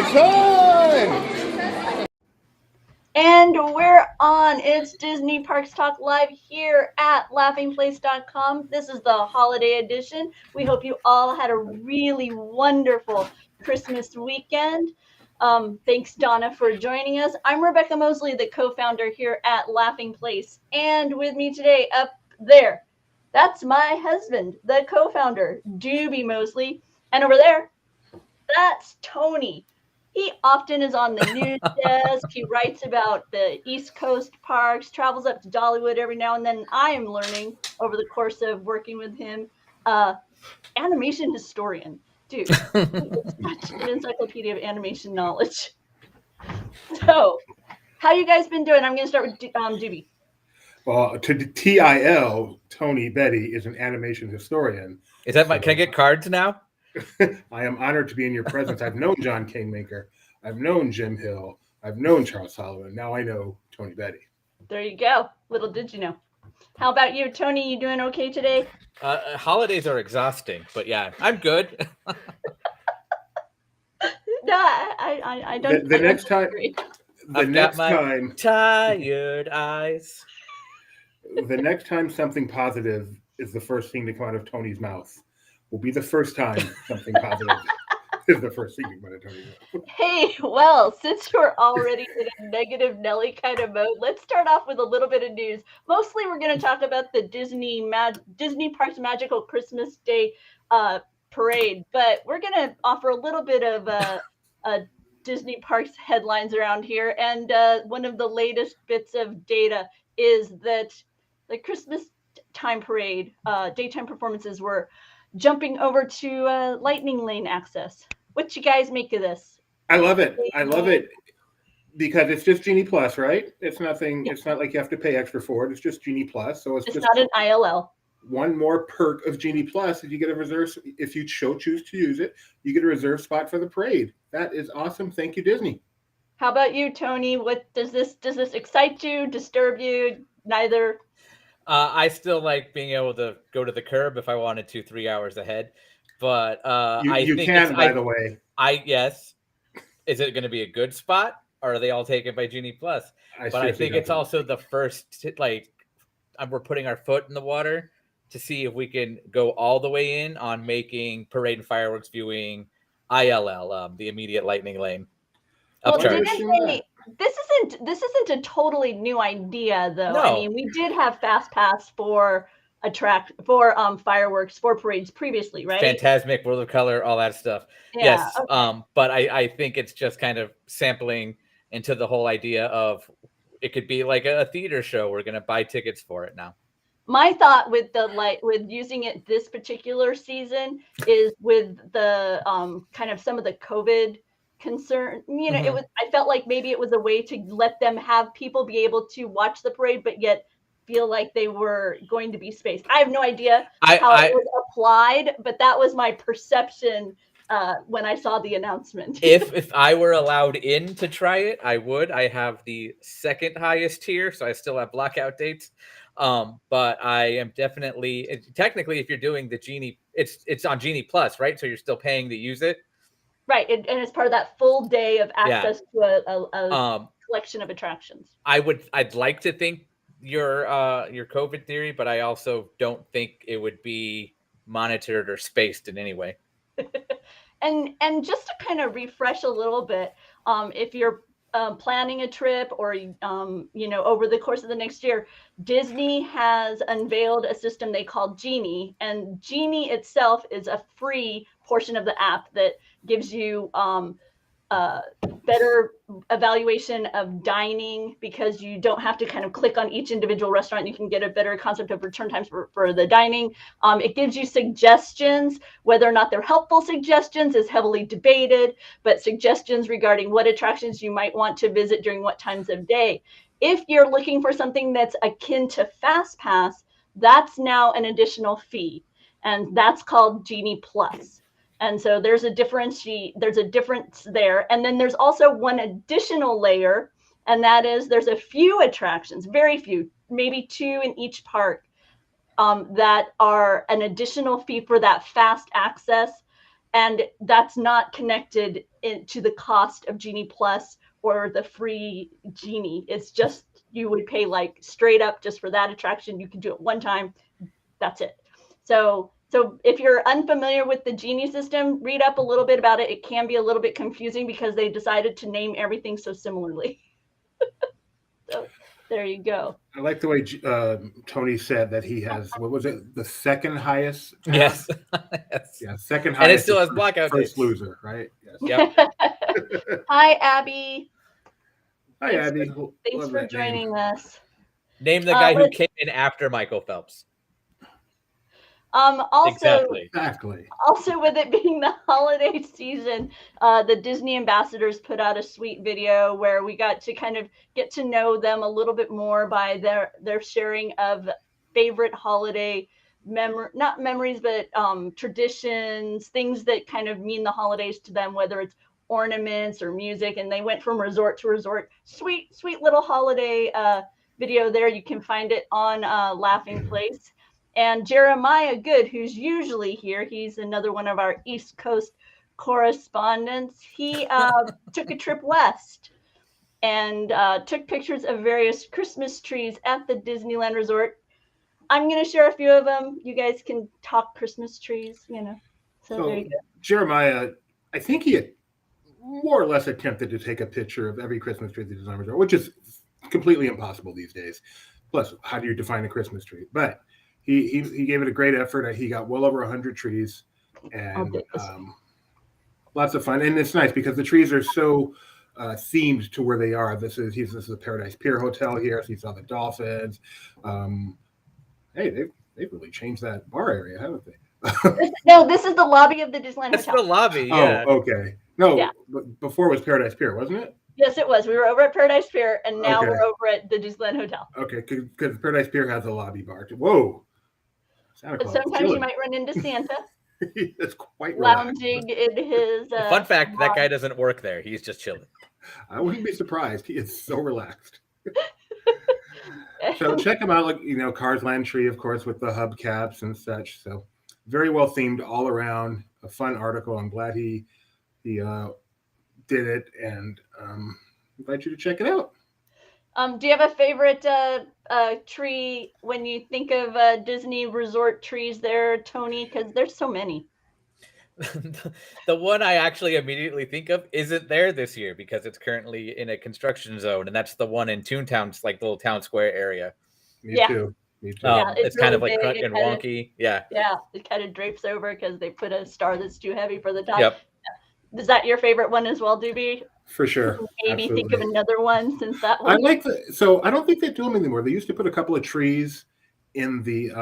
It's on! And we're on. It's Disney Parks Talk Live here at laughingplace.com. This is the holiday edition. We hope you all had a really wonderful Christmas weekend. Thanks, Donna, for joining us. I'm Rebecca Mosley, the co-founder here at Laughing Place. And with me today up there, that's my husband, the co-founder, Doobie Mosley. And over there, that's Tony. He often is on the news desk. He writes about the East Coast parks, travels up to Dollywood every now and then. I am learning over the course of working with him, animation historian. Dude, he's such an encyclopedia of animation knowledge. So, how you guys been doing? I'm going to start with Doobie. Well, to TIL, Tony Betty is an animation historian. Is that my? Can I get cards now? I am honored to be in your presence. I've known John Kingmaker. I've known Jim Hill. I've known Charles Sullivan. Now I know Tony Betty. There you go. Little did you know. How about you, Tony? You doing okay today? Holidays are exhausting, but yeah, I'm good. No, I don't. The next time, tired eyes. The next time something positive is the first thing to come out of Tony's mouth will be the first time something positive is the first thing to come out of Tony's mouth. Hey, well, since we're already in a negative Nelly kind of mode, let's start off with a little bit of news. Mostly we're going to talk about the Disney Parks Magical Christmas Day parade, but we're going to offer a little bit of Disney Parks headlines around here. And one of the latest bits of data is that the Christmas time parade, daytime performances were jumping over to Lightning Lane access. What you guys make of this? I love it. I love it because it's just Genie Plus, right? It's nothing. Yeah. It's not like you have to pay extra for it. It's just Genie Plus. So it's just not an ILL. One more perk of Genie Plus is you get a reserve. If you choose to use it, you get a reserve spot for the parade. That is awesome. Thank you, Disney. How about you, Tony? What does this excite you? Disturb you? Neither. I still like being able to go to the curb if I wanted to 3 hours ahead, but you can. By the way, yes. Is it going to be a good spot, or are they all taken by Genie Plus? I think it's also the first. We're putting our foot in the water to see if we can go all the way in on making parade and fireworks viewing ILL, the immediate Lightning Lane. Well, this isn't a totally new idea, though. No. I mean, we did have Fast Pass for fireworks for parades previously, right? Fantasmic, World of Color, all that stuff. Yeah, yes, okay. But I think it's just kind of sampling into the whole idea of it could be like a theater show. We're going to buy tickets for it now. My thought with using it this particular season is with the kind of some of the COVID concern, I felt like maybe it was a way to let them have people be able to watch the parade, but yet feel like they were going to be spaced. I have no idea how it was applied, but that was my perception when I saw the announcement. If I were allowed in to try it, I would. I have the second highest tier, so I still have blackout dates. But I am definitely, technically, if you're doing the Genie, it's on Genie Plus, right? So you're still paying to use it. Right, and it's part of that full day of access to a collection of attractions. I'd like to think your COVID theory, but I also don't think it would be monitored or spaced in any way. And just to kind of refresh a little bit, if you're planning a trip or over the course of the next year, Disney has unveiled a system they call Genie, and Genie itself is a free portion of the app that gives you better evaluation of dining because you don't have to kind of click on each individual restaurant. You can get a better concept of return times for the dining. It gives you suggestions. Whether or not they're helpful suggestions is heavily debated, but suggestions regarding what attractions you might want to visit during what times of day. If you're looking for something that's akin to Fast Pass, that's now an additional fee, and that's called Genie Plus. And so there's a difference there. And then there's also one additional layer, and that is there's a few attractions, very few, maybe 2 in each park, that are an additional fee for that fast access. And that's not connected to the cost of Genie Plus or the free Genie. It's just you would pay like straight up just for that attraction. You can do it one time. That's it. So if you're unfamiliar with the Genie system, read up a little bit about it. It can be a little bit confusing because they decided to name everything so similarly. So there you go. I like the way Tony said that he has, what was it, the second highest? Yes. Yes. Yeah, second highest. And it still has blackout first dates. Loser, right? Yes. Yep. Hi, Abby. Hi, Abby. Thanks for joining us. Name the guy who came in after Michael Phelps. Also, exactly. Also, with it being the holiday season, the Disney ambassadors put out a sweet video where we got to kind of get to know them a little bit more by their sharing of favorite holiday not memories, but traditions, things that kind of mean the holidays to them, whether it's ornaments or music. And they went from resort to resort. Sweet little holiday video there. You can find it on Laughing Place. And Jeremiah Good, who's usually here, he's another one of our East Coast correspondents. He took a trip west and took pictures of various Christmas trees at the Disneyland Resort. I'm going to share a few of them. You guys can talk Christmas trees, So there you go. Jeremiah, I think he had more or less attempted to take a picture of every Christmas tree at the Disneyland Resort, which is completely impossible these days. Plus, how do you define a Christmas tree? But he gave it a great effort. He got well over 100 trees, and lots of fun. And it's nice because the trees are so themed to where they are. This is a Paradise Pier Hotel here. So you saw the dolphins. Hey, they've really changed that bar area, haven't they? No, this is the lobby of the Disneyland That's Hotel. the lobby. Yeah. Oh, okay. No, but before it was Paradise Pier, wasn't it? Yes, it was. We were over at Paradise Pier, and now we're over at the Disneyland Hotel. Okay, because Paradise Pier has a lobby bar too. Whoa. But sometimes you might run into Santa. That's quite lounging in his. Fun fact: that guy doesn't work there. He's just chilling. I wouldn't be surprised. He is so relaxed. So check him out. Like Cars Land Tree, of course, with the hubcaps and such. So very well themed all around. A fun article. I'm glad he did it, and invite you to check it out. Do you have a favorite tree when you think of Disney resort trees there, Tony? Because there's so many. The one I actually immediately think of isn't there this year because it's currently in a construction zone, and that's the one in Toontown's like little town square area. Me too. Yeah, it's kind of like cut and wonky. Yeah, it kind of drapes over because they put a star that's too heavy for the top. Yep. Is that your favorite one as well, Doobie? For sure. Maybe Absolutely. Think of another one since that one. I like so I don't think they do them anymore. They used to put a couple of trees in the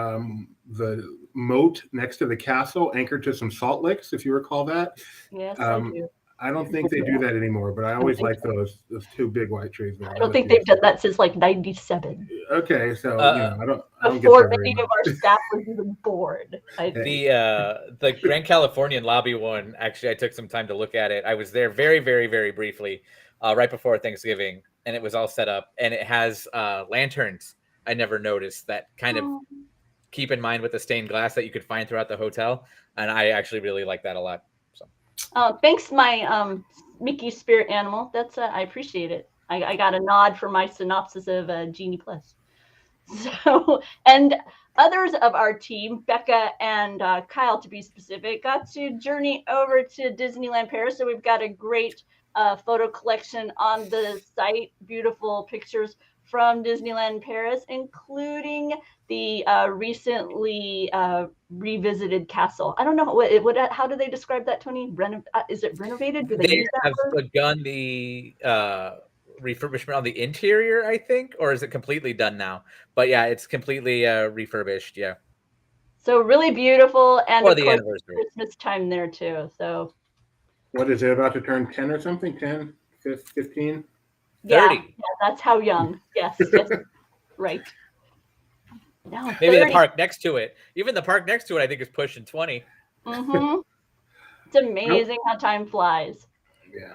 moat next to the castle, anchored to some salt licks, if you recall that. Yes, I do. I don't think they do that anymore, but I always like those two big white trees there. I don't think they've done that since like 97. Okay, so I don't before many of our staff was even bored. The Grand Californian lobby one, actually I took some time to look at it. I was there very, very, very briefly, right before Thanksgiving, and it was all set up, and it has lanterns I never noticed that kind of keep in mind with the stained glass that you could find throughout the hotel, and I actually really like that a lot. Thanks, my Mickey spirit animal. That's I appreciate it. I got a nod for my synopsis of Genie Plus. So, and others of our team, Becca and Kyle, to be specific, got to journey over to Disneyland Paris. So we've got a great photo collection on the site. Beautiful pictures from Disneyland Paris, including the recently revisited castle. I don't know how do they describe that, Tony? Is it renovated? Do they use that have word? begun the refurbishment on the interior, I think, or is it completely done now? But yeah, it's completely refurbished. Yeah. So really beautiful, and for of the course, anniversary. Christmas time there too. So. What is it, about to turn 10 or something? 10, 15? 30. Yeah, that's how young. Yes, right. No, maybe 30. the park next to it. Even the park next to it, I think, is pushing 20. Mm-hmm. It's amazing how time flies. Yeah.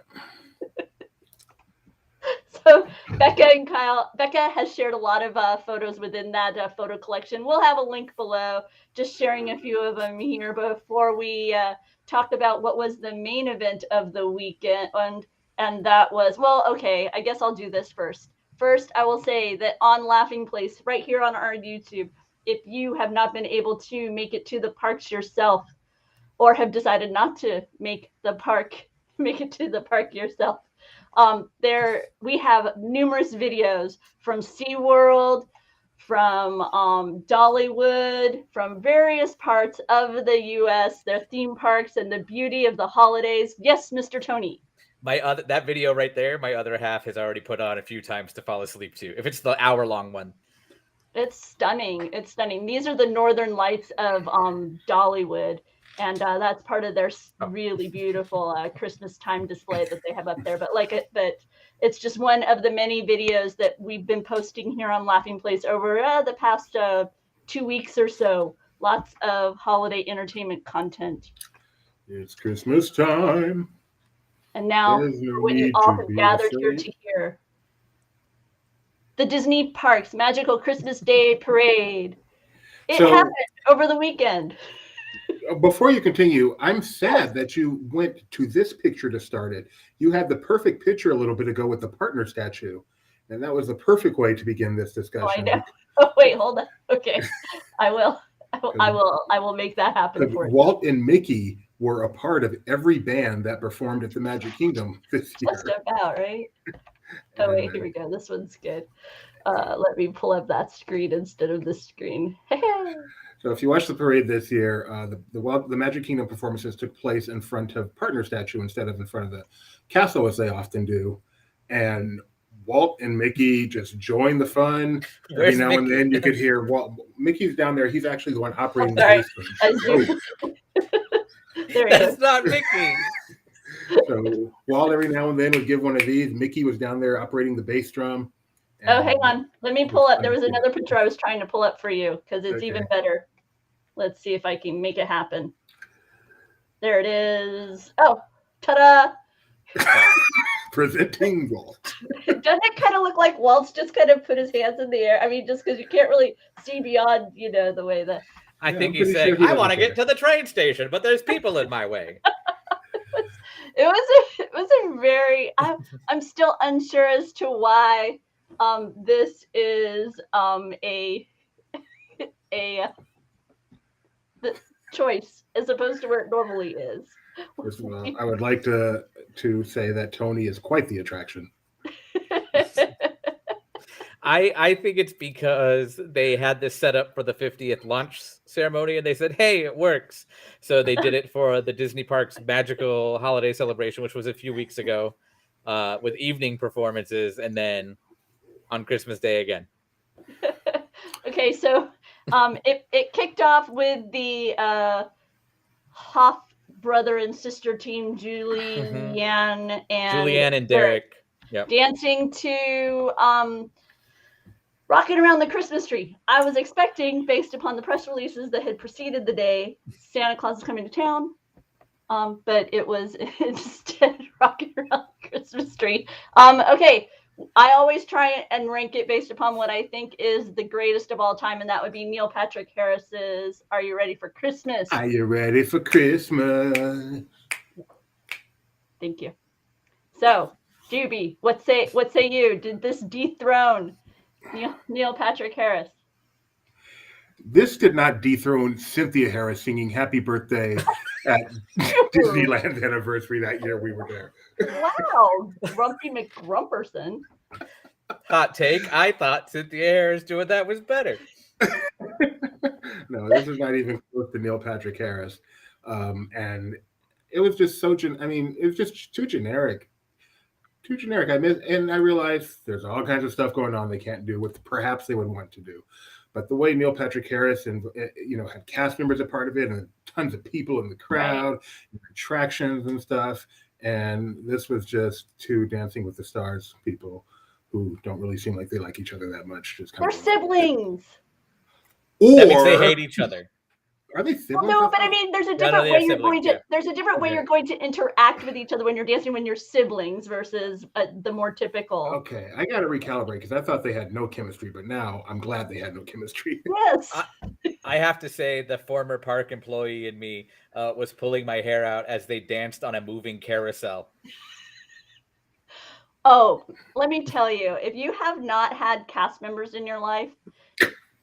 So Becca and Kyle. Becca has shared a lot of photos within that photo collection. We'll have a link below, just sharing a few of them here before we talk about what was the main event of the weekend. And that was, well, okay, I guess I'll do this first. First, I will say that on Laughing Place, right here on our YouTube, if you have not been able to make it to the parks yourself, or have decided not to make it to the park yourself, there we have numerous videos from SeaWorld, from Dollywood, from various parts of the US, their theme parks and the beauty of the holidays. Yes, Mr. Tony. That video right there, my other half has already put on a few times to fall asleep to, if it's the hour-long one. It's stunning. It's stunning. These are the northern lights of Dollywood, and that's part of their really beautiful Christmas time display that they have up there. But it's just one of the many videos that we've been posting here on Laughing Place over the past 2 weeks or so. Lots of holiday entertainment content. It's Christmas time. And now, what you all have gathered here to hear, the Disney Parks Magical Christmas Day Parade. It happened over the weekend. Before you continue, I'm sad that you went to this picture to start it. You had the perfect picture a little bit ago with the partner statue, and that was the perfect way to begin this discussion. Oh, I know. Oh, wait, hold on. Okay, I will make that happen for you. Walt and Mickey were a part of every band that performed at the Magic Kingdom this year. Just about, right? Oh, wait, here we go. This one's good. Let me pull up that screen instead of this screen. So if you watch the parade this year, the Magic Kingdom performances took place in front of partner statue instead of in front of the castle, as they often do. And Walt and Mickey just joined the fun. Every now and then you could hear Mickey's down there. He's actually the one operating the bass. That's not Mickey. So Walt every now and then would give one of these. Mickey was down there operating the bass drum. Oh, hang on. Let me pull up. There was another picture I was trying to pull up for you because it's even better. Let's see if I can make it happen. There it is. Oh, ta-da. Presenting Walt. Doesn't it kind of look like Walt's just kind of put his hands in the air? I mean, just because you can't really see beyond, the way that. I think he's saying, I want to get to the train station, but there's people in my way. It was a very, I'm still unsure as to why this is the choice as opposed to where it normally is. First of all, I would like to say that Tony is quite the attraction. I think it's because they had this set up for the 50th launch ceremony and they said, hey, it works. So they did it for the Disney Parks Magical Holiday Celebration, which was a few weeks ago, with evening performances, and then on Christmas Day again. Okay, so it kicked off with the Hoff brother and sister team, Julianne and Derek. Yep. Dancing to Rocking Around the Christmas Tree. I was expecting, based upon the press releases that had preceded the day, Santa Claus is coming to town. But it was instead Rocking Around the Christmas Tree. Okay, I always try and rank it based upon what I think is the greatest of all time, and that would be Neil Patrick Harris's Are You Ready for Christmas? Are you ready for Christmas? Thank you. So, Juby, what say you? Did this dethrone Neil Patrick Harris? This did not dethrone Cynthia Harris singing Happy Birthday at Disneyland Anniversary that year we were there. Wow, Grumpy McGrumperson. Hot take. I thought Cynthia Harris doing that was better. No, this is not even close to Neil Patrick Harris. And it was just it was just too generic. Too generic. I realized there's all kinds of stuff going on they can't do what perhaps they would want to do. But the way Neil Patrick Harris and had cast members a part of it and tons of people in the crowd, and attractions and stuff, and this was just two Dancing with the Stars people who don't really seem like they like each other that much. Just they're siblings. Or that means they hate each other. Are they siblings? Well, no, but I mean, there's a different way you're going to. There's a different way you're going to interact with each other when you're dancing when you're siblings versus the more typical. Okay, I got to recalibrate because I thought they had no chemistry, but now I'm glad they had no chemistry. Yes. I have to say, the former park employee in me was pulling my hair out as they danced on a moving carousel. Oh, let me tell you, if you have not had cast members in your life,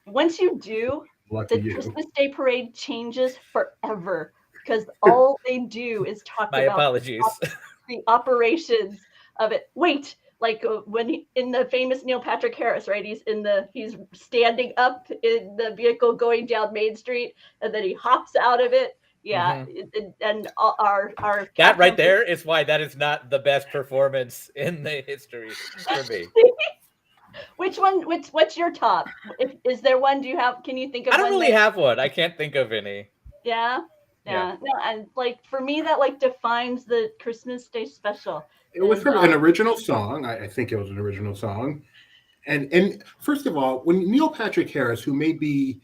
once you do, the Christmas Day Parade changes forever because all they do is talk about apologies. The operations of it. Wait, like when in the famous Neil Patrick Harris, right? He's standing up in the vehicle going down Main Street, and then he hops out of it. Yeah, and our that right there is why that is not the best performance in the history for me. Which one? What's your top? Is there one? Can you think of? I don't really have one. I can't think of any. Yeah. No, and like for me, that like defines the Christmas Day special. It was from an original song. I think it was an original song. And first of all, when Neil Patrick Harris, who may be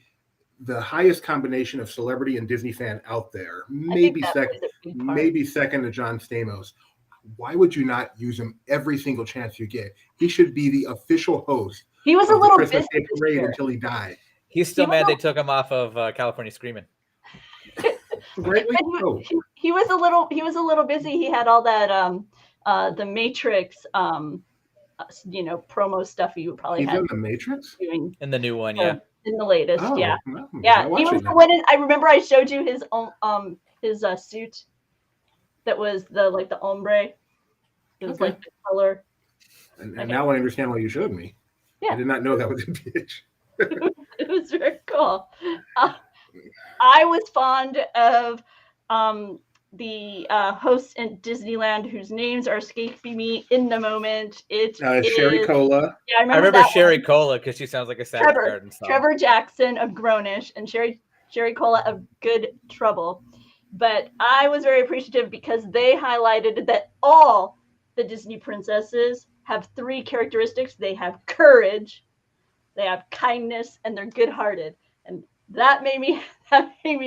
the highest combination of celebrity and Disney fan out there, maybe second to John Stamos, why would you not use him every single chance you get? He should be the official host. He was a little Christmas Day Parade until he died. He's still mad they took him off of California Screaming. He was a little busy. He had all that the Matrix promo stuff you probably had. In the Matrix? In the new one, yeah. In the latest, yeah. He was the one. I remember I showed you his suit. That was the ombre. It was like the color. And now I understand why you showed me. Yeah. I did not know that was a bitch. It was very cool. I was fond of the hosts in Disneyland whose names are escaping me in the moment. Sherry Cola. Yeah, I remember Sherry Cola because she sounds like a Savage Garden song. Trevor Jackson of Grownish and Sherry Cola of Good Trouble. But I was very appreciative because they highlighted that all the Disney princesses have 3 characteristics. They have courage, they have kindness, and they're good-hearted. And that made me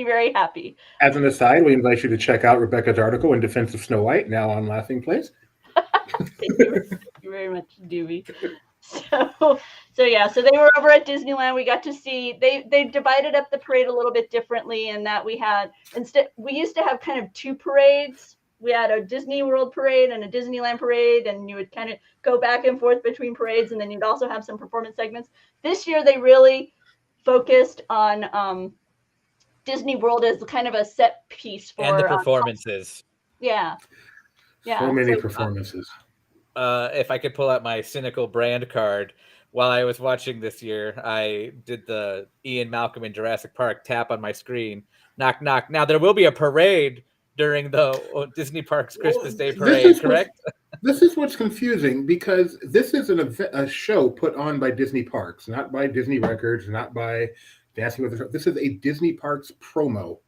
very happy. As an aside, we invite you to check out Rebecca's article in defense of Snow White, now on Laughing Place. Thank you very much, Dewey. So they were over at Disneyland. We got to see they divided up the parade a little bit differently in that we used to have kind of 2 parades. We had a Disney World parade and a Disneyland parade, and you would kind of go back and forth between parades, and then you'd also have some performance segments. This year they really focused on Disney World as kind of a set piece for and the performances. Yeah. So many performances. If I could pull out my cynical brand card, while I was watching this year, I did the Ian Malcolm in Jurassic Park tap on my screen. Knock, knock. Now, there will be a parade during the Disney Parks Christmas Day Parade, correct? This is what's confusing because this is a show put on by Disney Parks, not by Disney Records, not by Dancing with the Stars. This is a Disney Parks promo.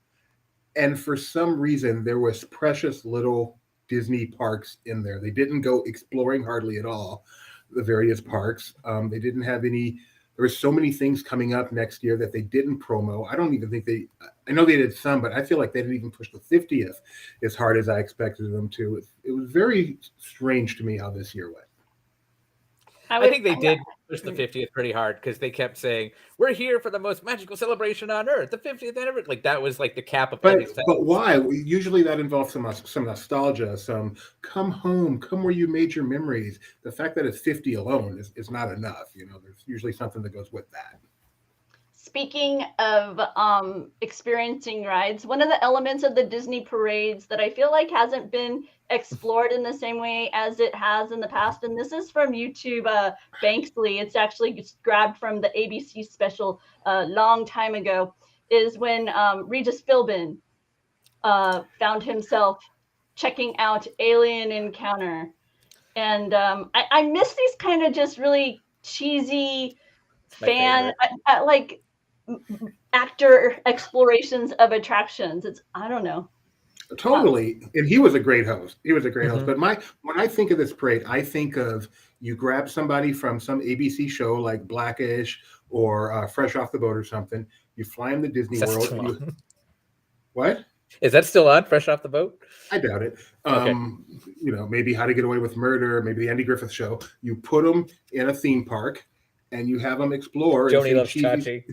And for some reason, there was precious little Disney parks in there. They didn't go exploring hardly at all the various parks. They didn't have any. There were so many things coming up next year that they didn't promo. I don't even think I know they did some, but I feel like they didn't even push the 50th as hard as I expected them to. It was very strange to me how this year went. I think they did push the 50th pretty hard because they kept saying, "We're here for the most magical celebration on earth, the 50th anniversary." Like that was like the cap of But why? Usually that involves some nostalgia, some come home, come where you made your memories. The fact that it's 50 alone is not enough. There's usually something that goes with that. Speaking of experiencing rides, one of the elements of the Disney parades that I feel like hasn't been explored in the same way as it has in the past, and this is from YouTube Banksley, it's actually just grabbed from the ABC special a long time ago, is when Regis Philbin found himself checking out Alien Encounter. And I miss these kind of just really cheesy actor explorations of attractions. I don't know. Totally. And he was a great host. Host. But when I think of this parade, I think of you grab somebody from some ABC show like Blackish or Fresh Off the Boat or something. You fly them to Disney World. What? Is that still on, fresh off the boat? I doubt it. Okay. Maybe How to Get Away with Murder, maybe the Andy Griffith Show. You put them in a theme park and you have them explore. Joni loves Chachi.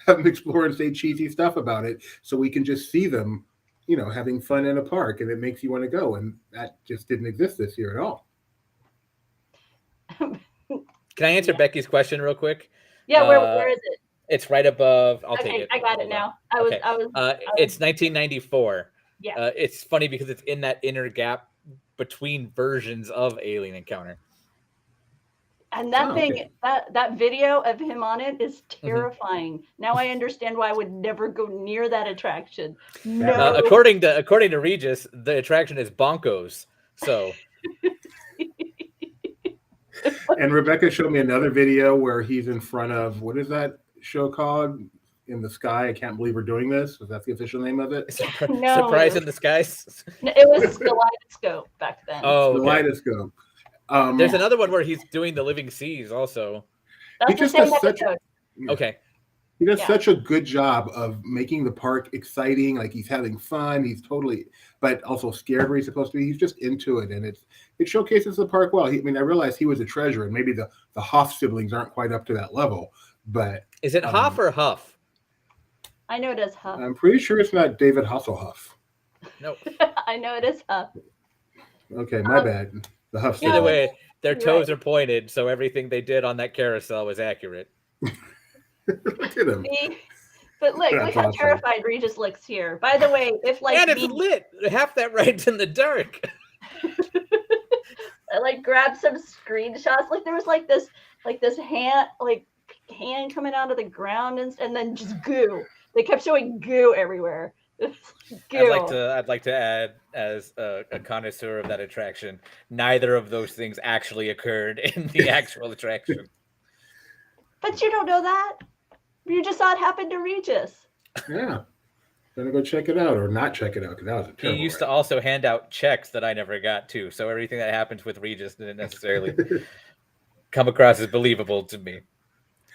Have them explore and say cheesy stuff about it, so we can just see them, having fun in a park, and it makes you want to go. And that just didn't exist this year at all. Can I answer Becky's question real quick? Yeah, where is it? It's right above. I'll take it. I got it now. It's 1994. Yeah. It's funny because it's in that inner gap between versions of Alien Encounter. And that that video of him on it is terrifying. Now I understand why I would never go near that attraction. No. According to Regis, the attraction is bonkos. So. And Rebecca showed me another video where he's in front of, what is that show called? In the Sky. I can't believe we're doing this. Is that the official name of it? No. Surprise in the Skies? No, it was Kaleidoscope back then. Oh, Kaleidoscope. There's another one where he's doing the Living Seas also. That's the same episode. Okay. He does such a good job of making the park exciting. Like, he's having fun. He's totally, but also scared where he's supposed to be. He's just into it. And it showcases the park well. I realized he was a treasure, and maybe the Hoff siblings aren't quite up to that level, but. Is it Hoff or Huff? I know it is Huff. I'm pretty sure it's not David Hasselhoff. No. I know it is Huff. Okay, my bad. The Huff. Either way, their toes are pointed, so everything they did on that carousel was accurate. Look at him. But look how terrified Regis looks here. By the way, if and it's lit. Half that ride's in the dark. I grabbed some screenshots. There was this hand coming out of the ground and then just goo. They kept showing goo everywhere. Goo. I'd like to add, as a connoisseur of that attraction, neither of those things actually occurred in the actual attraction. But you don't know that. You just saw it happen to Regis. Yeah. Gonna go check it out or not check it out, because that was a terrible He used to also hand out checks that I never got too. So everything that happens with Regis didn't necessarily come across as believable to me.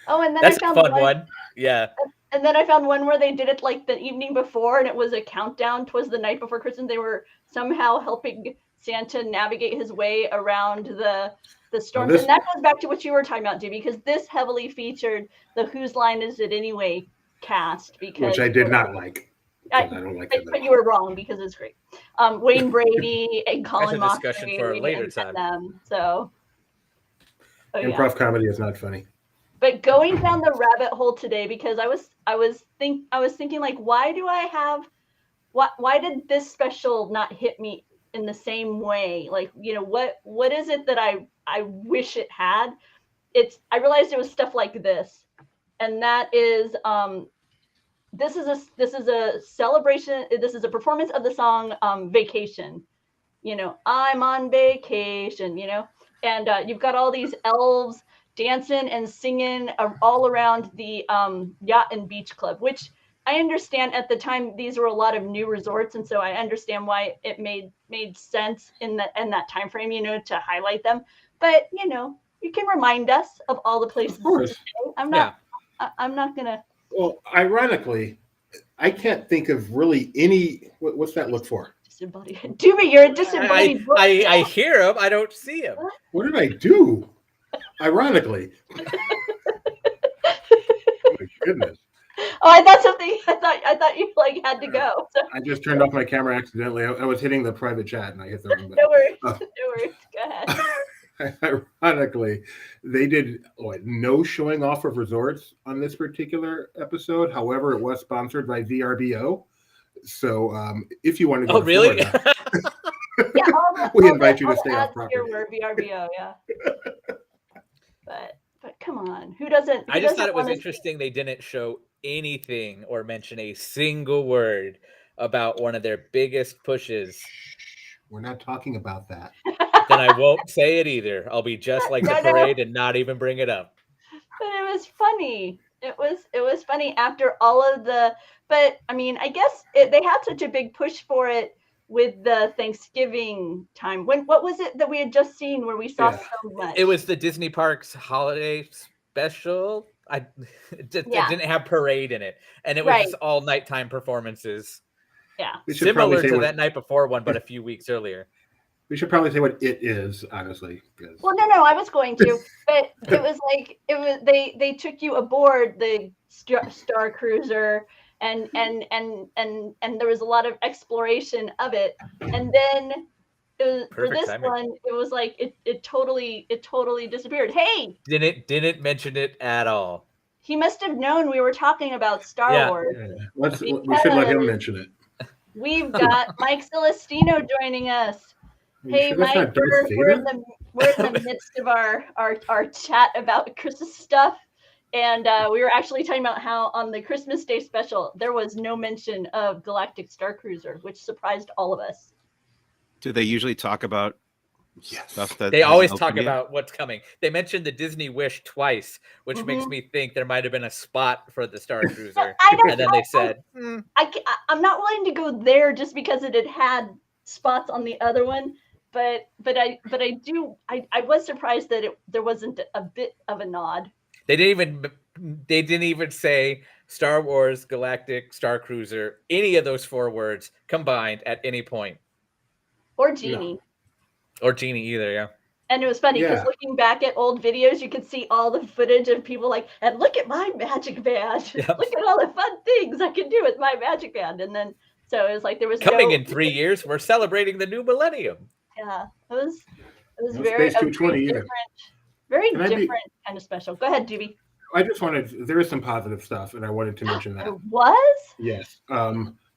Oh, and then that's I found a fun one. Yeah. And then I found one where they did it the evening before, and it was a countdown. 'Twas the night before Christmas. They were somehow helping Santa navigate his way around the storms. And that goes back to what you were talking about, Dee, because this heavily featured the Whose Line Is It Anyway cast. Which I did not like. I don't like it. But you were wrong, because it's great. Wayne Brady and Colin Moss. That's a discussion for a later time. So. Improv comedy is not funny. But going down the rabbit hole today, because I was thinking why did this special not hit me in the same way? What is it that I wish it had? I realized it was stuff like this, and that is this is a celebration. This is a performance of the song Vacation. I'm on vacation. And you've got all these elves dancing and singing all around the Yacht and Beach Club, which I understand at the time these were a lot of new resorts, and so I understand why it made sense in that time frame, to highlight them. But you can remind us of all the places. Of course. I'm not gonna. Well, ironically, I can't think of really any. What's that look for? Disembodied. Dewey, you're a disembodied. I hear him. I don't see him. What did I do? Ironically. Oh my goodness. Oh, I thought something. I thought you had to go. So. I just turned off my camera accidentally. I was hitting the private chat and I hit the wrong button. No worries. No worries. Go ahead. Ironically, they did no showing off of resorts on this particular episode. However, it was sponsored by VRBO. So if you want to go, really? Yeah, we invite you to stay off property. Here we're VRBO, yeah. But come on, who doesn't? I just thought it was interesting they didn't show anything or mention a single word about one of their biggest pushes. We're not talking about that. Then I won't say it either. I'll be just like the parade and not even bring it up. But it was funny. It was funny after all of the. But I guess they had such a big push for it with the Thanksgiving time. What was it that we had just seen where we saw so much? It was the Disney Parks holiday special. it didn't have parade in it, and it was just all nighttime performances. Yeah, similar to that night before one, but a few weeks earlier. We should probably say what it is, honestly. Well, no, I was going to, but it was like they took you aboard the Star Cruiser, and there was a lot of exploration of it, and then for this one, it was like it totally disappeared. Hey, didn't mention it at all. He must have known we were talking about Star Wars. Yeah. We should let him mention it. We've got Mike Celestino joining us. Hey, Mike, we're in the midst of our chat about Christmas stuff, and we were actually talking about how on the Christmas Day special there was no mention of Galactic Star Cruiser, which surprised all of us. Do they usually talk about stuff that they always talk about what's coming? They mentioned the Disney Wish twice, which makes me think there might have been a spot for the Star Cruiser, and then they said, "I'm not willing to go there just because it had spots on the other one." But I was surprised that there wasn't a bit of a nod. They didn't even say Star Wars, Galactic, Star Cruiser, any of those 4 words combined at any point. Or Genie. Or Genie either, yeah. And it was funny because looking back at old videos, you could see all the footage of people like, and look at my magic band. Yep. Look at all the fun things I can do with my magic band. And then so it was like there was coming in 3 years, we're celebrating the new millennium. Yeah, it was very different, kind of special. Go ahead, Doobie. I just there is some positive stuff, and I wanted to mention that. There was? Yes.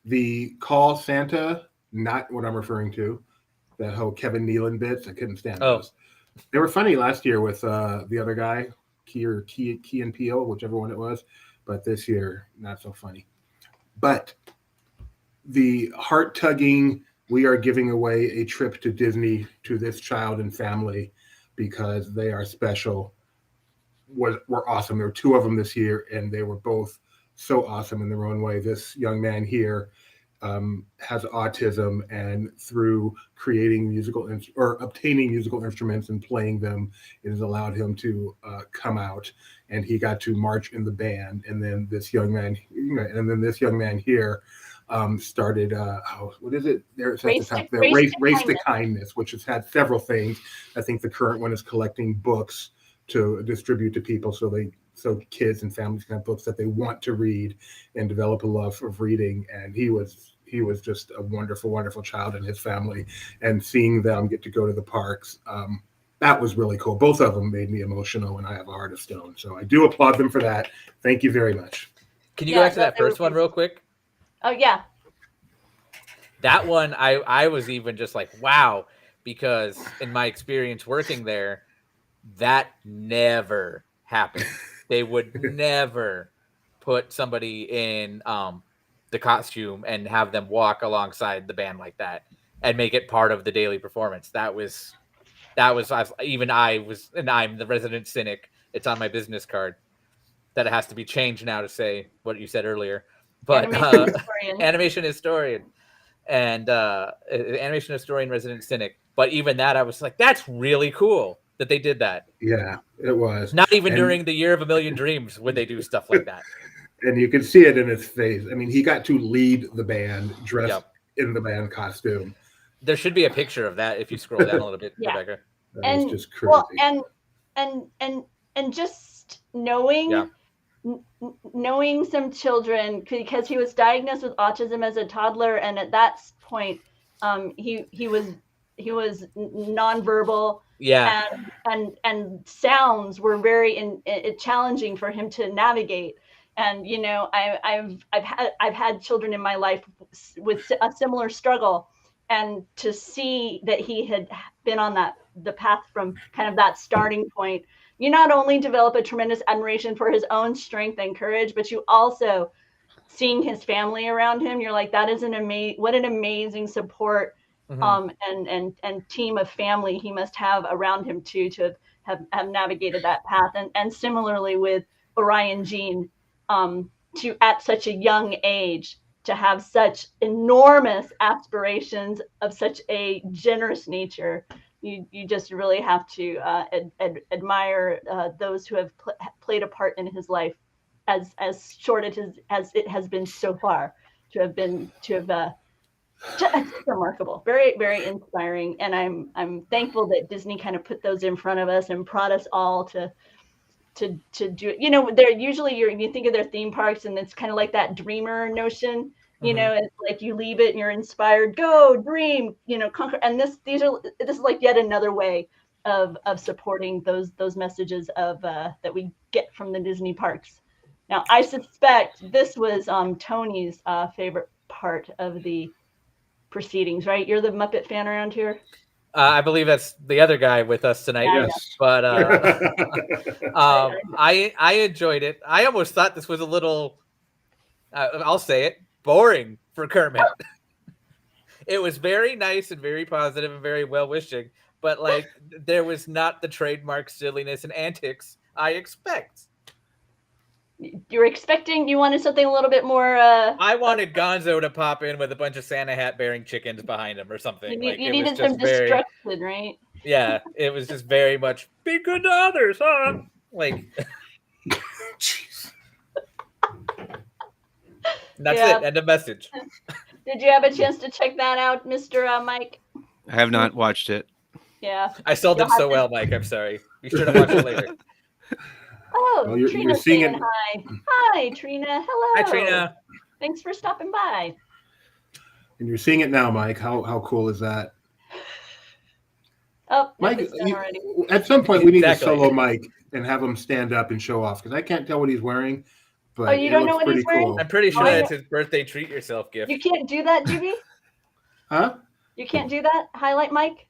The Call Santa, not what I'm referring to, the whole Kevin Nealon bits. I couldn't stand those. They were funny last year with the other guy, Key and Peele, whichever one it was, but this year, not so funny. But the heart-tugging, we are giving away a trip to Disney to this child and family because they are special, were awesome. There were 2 of them this year, and they were both so awesome in their own way. This young man here has autism, and through creating obtaining musical instruments and playing them, it has allowed him to come out, and he got to march in the band. And then this young man here started what is it? There's at the top there, Race to Kindness, which has had several things. I think the current one is collecting books to distribute to people so kids and families can have books that they want to read and develop a love of reading. And he was just a wonderful, wonderful child and his family, and seeing them get to go to the parks, that was really cool. Both of them made me emotional, and I have a heart of stone. So I do applaud them for that. Thank you very much. Can you go back to that first one real quick? Oh, yeah. That one, I was even just like, wow, because in my experience working there, that never happened. They would never put somebody in the costume and have them walk alongside the band like that and make it part of the daily performance. That was even and I'm the resident cynic. It's on my business card that it has to be changed now to say what you said earlier. But animation historian and animation historian, resident cynic. But even that, I was like, that's really cool that they did that. Yeah, it was. Not even during the Year of a Million Dreams would they do stuff like that. And you could see it in his face. I mean, he got to lead the band dressed in the band costume. There should be a picture of that if you scroll down a little bit, Rebecca. That was just crazy. Well, and just knowing some children, because he was diagnosed with autism as a toddler, and at that point, he was nonverbal. Yeah. And sounds were very challenging for him to navigate. And I've had children in my life with a similar struggle, and to see that he had been on the path from kind of that starting point, you not only develop a tremendous admiration for his own strength and courage, but you also, seeing his family around him, you're like, that is what an amazing support and team of family he must have around him too, to have navigated that path. And similarly with Orion Jean, to at such a young age to have such enormous aspirations of such a generous nature, you just really have to admire those who have played a part in his life, as short as it has been so far. It's remarkable, very, very inspiring, and I'm thankful that Disney kind of put those in front of us and brought us all to do. They're usually you think of their theme parks, and it's kind of like that dreamer notion. It's like you leave it and you're inspired, go dream, conquer. And this is like yet another way of supporting those messages of that we get from the Disney parks. Now, I suspect this was Tony's favorite part of the proceedings, right? You're the Muppet fan around here. I believe that's the other guy with us tonight. Yes. But I enjoyed it. I almost thought this was a little, I'll say it, boring for Kermit. It was very nice and very positive and very well-wishing, but like there was not the trademark silliness and antics I expect. You wanted something a little bit more. I wanted Gonzo to pop in with a bunch of Santa hat bearing chickens behind him or something. You needed some destruction, right? Yeah, it was just very much be good to others, huh? Like, that's it. End of message. Did you have a chance to check that out, Mr. Mike? I have not watched it. Yeah. I sold it so well, Mike. I'm sorry. You should have watched it later. Oh, well, you're Trina's seeing saying it. hi. Hi, Trina. Hello. Hi, Trina. Thanks for stopping by. And you're seeing it now, Mike. How cool is that? Oh, Mike, it's done already. at some point we need Exactly. to solo Mike and have him stand up and show off, because I can't tell what he's wearing. But Oh, you don't know what he's wearing? cool. I'm pretty sure Oh, that's his birthday treat yourself gift. You can't do that, Jimmy? Huh? You can't do that? Highlight Mike?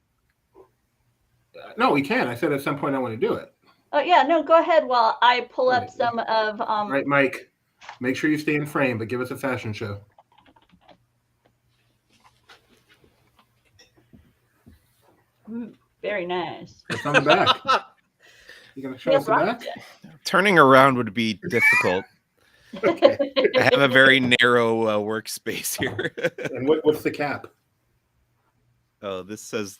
No, we can. I said at some point I want to do it. Oh, yeah. No, go ahead while I pull up Right. some of... Right, Mike. Make sure you stay in frame, but give us a fashion show. Very nice. It's on the back. You gonna show us the back? Turning around would be difficult. Okay. I have a very narrow workspace here. And what's the cap? Oh, this says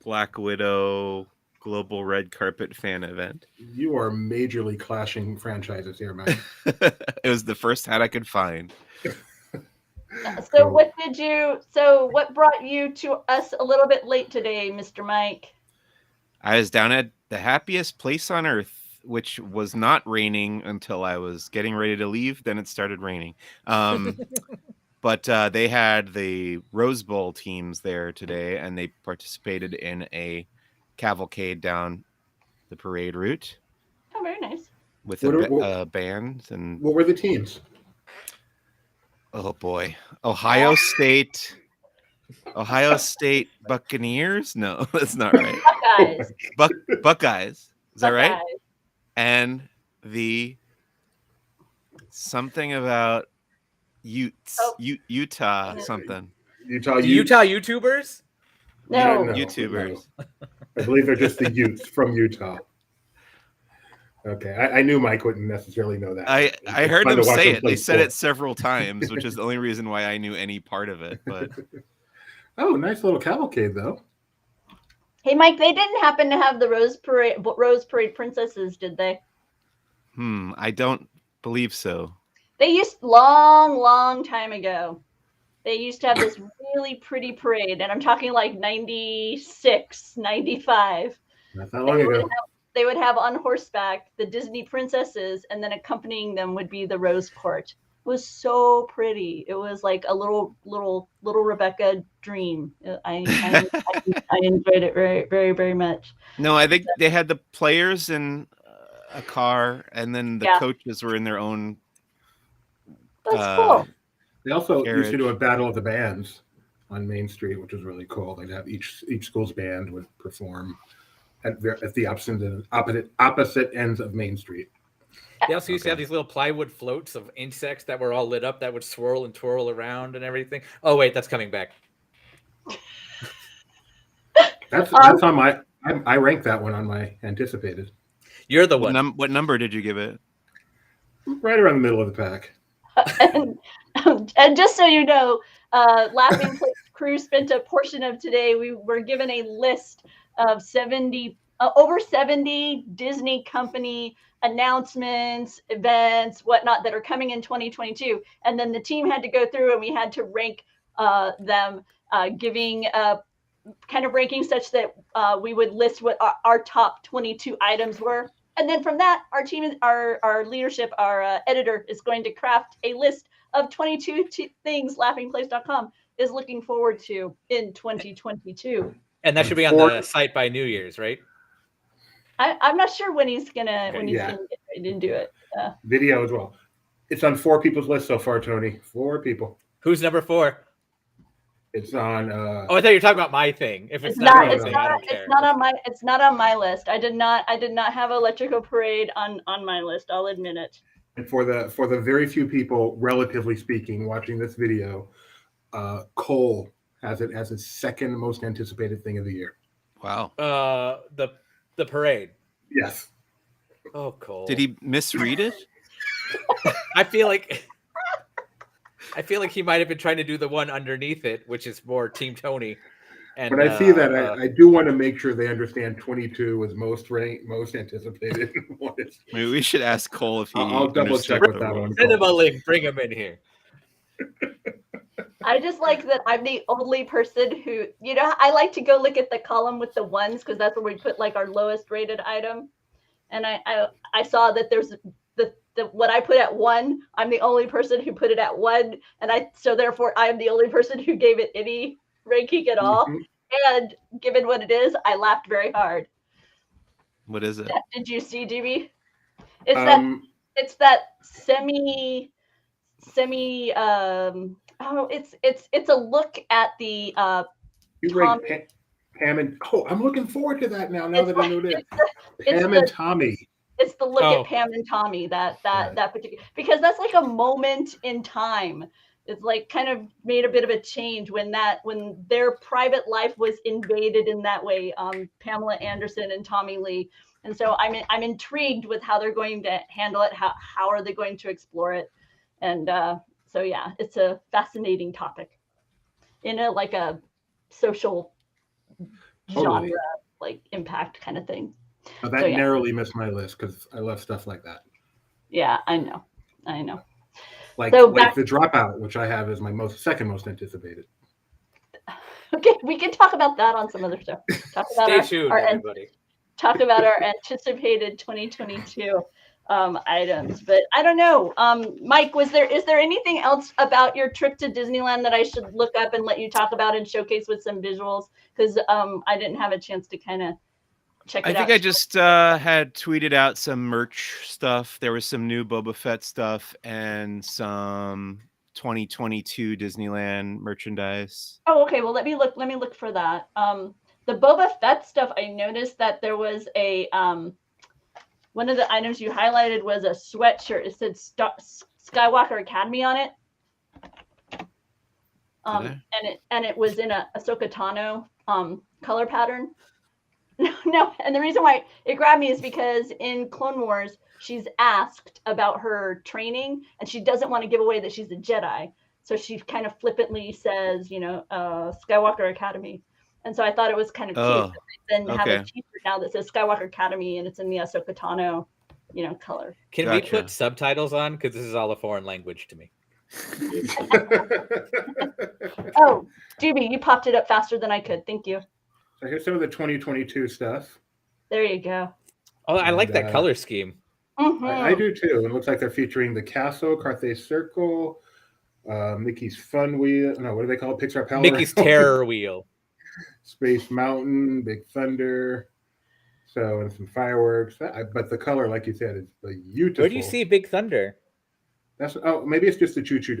Black Widow Global Red Carpet Fan Event. You are majorly clashing franchises here, Mike. It was the first hat I could find. So what brought you to us a little bit late today, Mr. Mike? I was down at the happiest place on earth, which was not raining until I was getting ready to leave. Then it started raining. But they had the Rose Bowl teams there today, and they participated in a cavalcade down the parade route. Oh, very nice. With a band. And What were the teams? oh boy, Ohio State Buccaneers. No, that's not right. Buckeyes. Buckeyes. Is that right? Buckeyes. And the something about Utes, Utah something. Utah YouTubers? No. YouTubers. No. I believe they're just the Utes from Utah. Okay, I knew Mike wouldn't necessarily know that. I heard fun them to watch say him it. play They said it sports. several times, which is the only reason why I knew any part of it. But Oh, nice little cavalcade, though. Hey, Mike, they didn't happen to have the Rose Parade princesses, did they? I don't believe so. They used long time ago. They used to have this really pretty parade, and I'm talking like 96, 95. Not that long ago. They would have on horseback the Disney princesses, and then accompanying them would be the Rose Court. It was so pretty. It was like a little Rebecca dream. I enjoyed it very, very, very much. No, I think they had the players in a car, and then the coaches were in their own. That's cool. They also Carriage. used to do a battle of the bands on Main Street, which was really cool. They'd have each school's band would perform at the opposite ends of Main Street. They also used to have these little plywood floats of insects that were all lit up that would swirl and twirl around and everything. Oh, wait, that's coming back. That's on my. I rank that one on my anticipated. You're the one. What number did you give it? Right around the middle of the pack. And just so you know, Laughing Place crew spent a portion of today. We were given a list of 70 over 70 Disney company announcements, events, whatnot that are coming in 2022. And then the team had to go through and we had to rank them, giving kind of ranking such that we would list what our top 22 items were. And then from that, our team, our leadership, our editor is going to craft a list of 22 things laughingplace.com is looking forward to in 2022. And that should be on the site by New Year's, right? I'm not sure when he's gonna gonna get ready to do it. Video as well. It's on 4 people's list so far, Tony. 4 people. Who's number 4? It's on. I thought you were talking about my thing. If it's not on my list. I did not have Electrical Parade on my list. I'll admit it. And for the very few people, relatively speaking, watching this video, Cole has it as his second most anticipated thing of the year. Wow. The parade. Yes. Oh, Cole. Did he misread it? I feel like he might have been trying to do the one underneath it, which is more Team Tony. And when I see that, I do want to make sure they understand 22 was most anticipated. Maybe we should ask Cole if he. I'll double check with that one. Send him a link. Bring him in here. I just like that I'm the only person who, I like to go look at the column with the ones because that's where we put like our lowest rated item. And I saw that there's the what I put at 1. I'm the only person who put it at 1, and so therefore I'm the only person who gave it any ranking at all. Mm-hmm. And given what it is, I laughed very hard. What is it? Did you see, Jimmy? It's that semi. It's a look at the. You rank Pam and I'm looking forward to that now. Now that I know this, Pam and Tommy. It's the look at Pam and Tommy that particular, because that's like a moment in time. It's like kind of made a bit of a change when their private life was invaded in that way. Pamela Anderson and Tommy Lee, and so I'm intrigued with how they're going to handle it. How are they going to explore it? And so yeah, it's a fascinating topic in a social genre like impact kind of thing. Now that narrowly missed my list because I love stuff like that. Yeah, I know. Like the Dropout, which I have as my second most anticipated. Okay, we can talk about that on some other stuff. Stay tuned, everybody. Talk about our anticipated 2022 items, but I don't know. Mike, is there anything else about your trip to Disneyland that I should look up and let you talk about and showcase with some visuals? Because I didn't have a chance to kind of check it out. I think I just had tweeted out some merch stuff. There was some new Boba Fett stuff and some 2022 Disneyland merchandise. Oh, okay. Well, let me look for that. The Boba Fett stuff, I noticed that there was a one of the items you highlighted was a sweatshirt. It said Skywalker Academy on it. And it was in a Ahsoka Tano color pattern. No, and the reason why it grabbed me is because in Clone Wars, she's asked about her training, and she doesn't want to give away that she's a Jedi. So she kind of flippantly says, Skywalker Academy. And so I thought it was kind of cute. Then have a t-shirt now that says Skywalker Academy, and it's in the Ahsoka Tano, color. Can we put subtitles on? Because this is all a foreign language to me. Oh, Doobie, you popped it up faster than I could. Thank you. So here's some of the 2022 stuff. There you go. Oh, I like that color scheme. Mm-hmm. I do too. It looks like they're featuring the castle, Carthay Circle, Mickey's Fun Wheel. No, what do they call it? Pixar Power. Mickey's Terror Wheel. Space Mountain, Big Thunder. So, and some fireworks. But the color, like you said, is beautiful. Where do you see Big Thunder? Maybe it's just the choo-choo.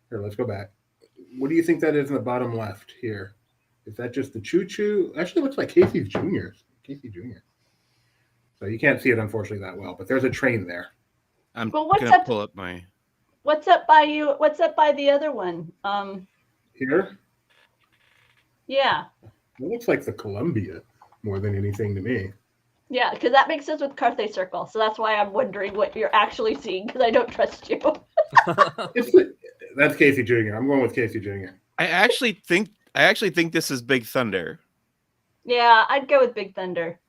Here, let's go back. What do you think that is in the bottom left here? Is that just the choo-choo? Actually, it looks like Casey Jr. So you can't see it, unfortunately, that well. But there's a train there. I'm gonna pull up my. What's up by you? What's up by the other one? Here. Yeah. It looks like the Columbia more than anything to me. Yeah, because that makes sense with Carthay Circle. So that's why I'm wondering what you're actually seeing, because I don't trust you. That's Casey Jr. I'm going with Casey Jr. I actually think this is Big Thunder. Yeah, I'd go with Big Thunder.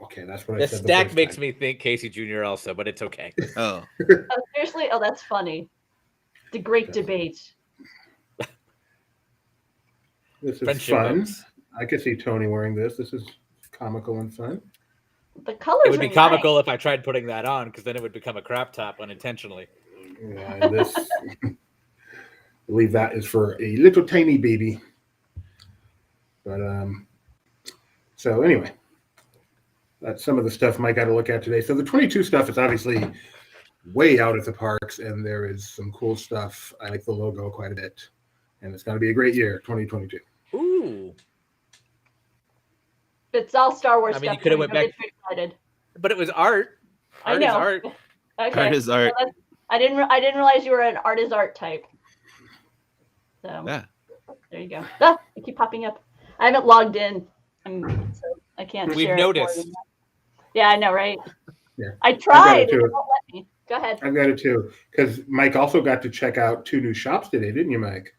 Okay, that's what I The said. stack makes me think Casey Jr. also, but it's okay. Oh, Oh, seriously? Oh, that's funny. The great debate. This is Friendship fun. votes. I could see Tony wearing this. This is comical and fun. The colors It would be are comical nice. if I tried putting that on, because then it would become a crop top unintentionally. Yeah, and this, I believe that is for a little tiny baby. But so anyway, that's some of the stuff Mike got to look at today. So the 22 stuff is obviously way out at the parks, and there is some cool stuff. I like the logo quite a bit, and it's going to be a great year, 2022. Ooh. It's all Star Wars I mean, stuff. you could have Tony. went Don't back, get too excited. but it was art. I Art know. is art. Okay. art is art. So I didn't realize you were an art is art type. So Yeah. there you go. Ah, I keep popping up. I haven't logged in, so I can't. We've share noticed. It more than that. Yeah, I know, right? Yeah. I tried. too. And it won't let me. Go ahead. I've got it too, because Mike also got to check out 2 new shops today, didn't you, Mike?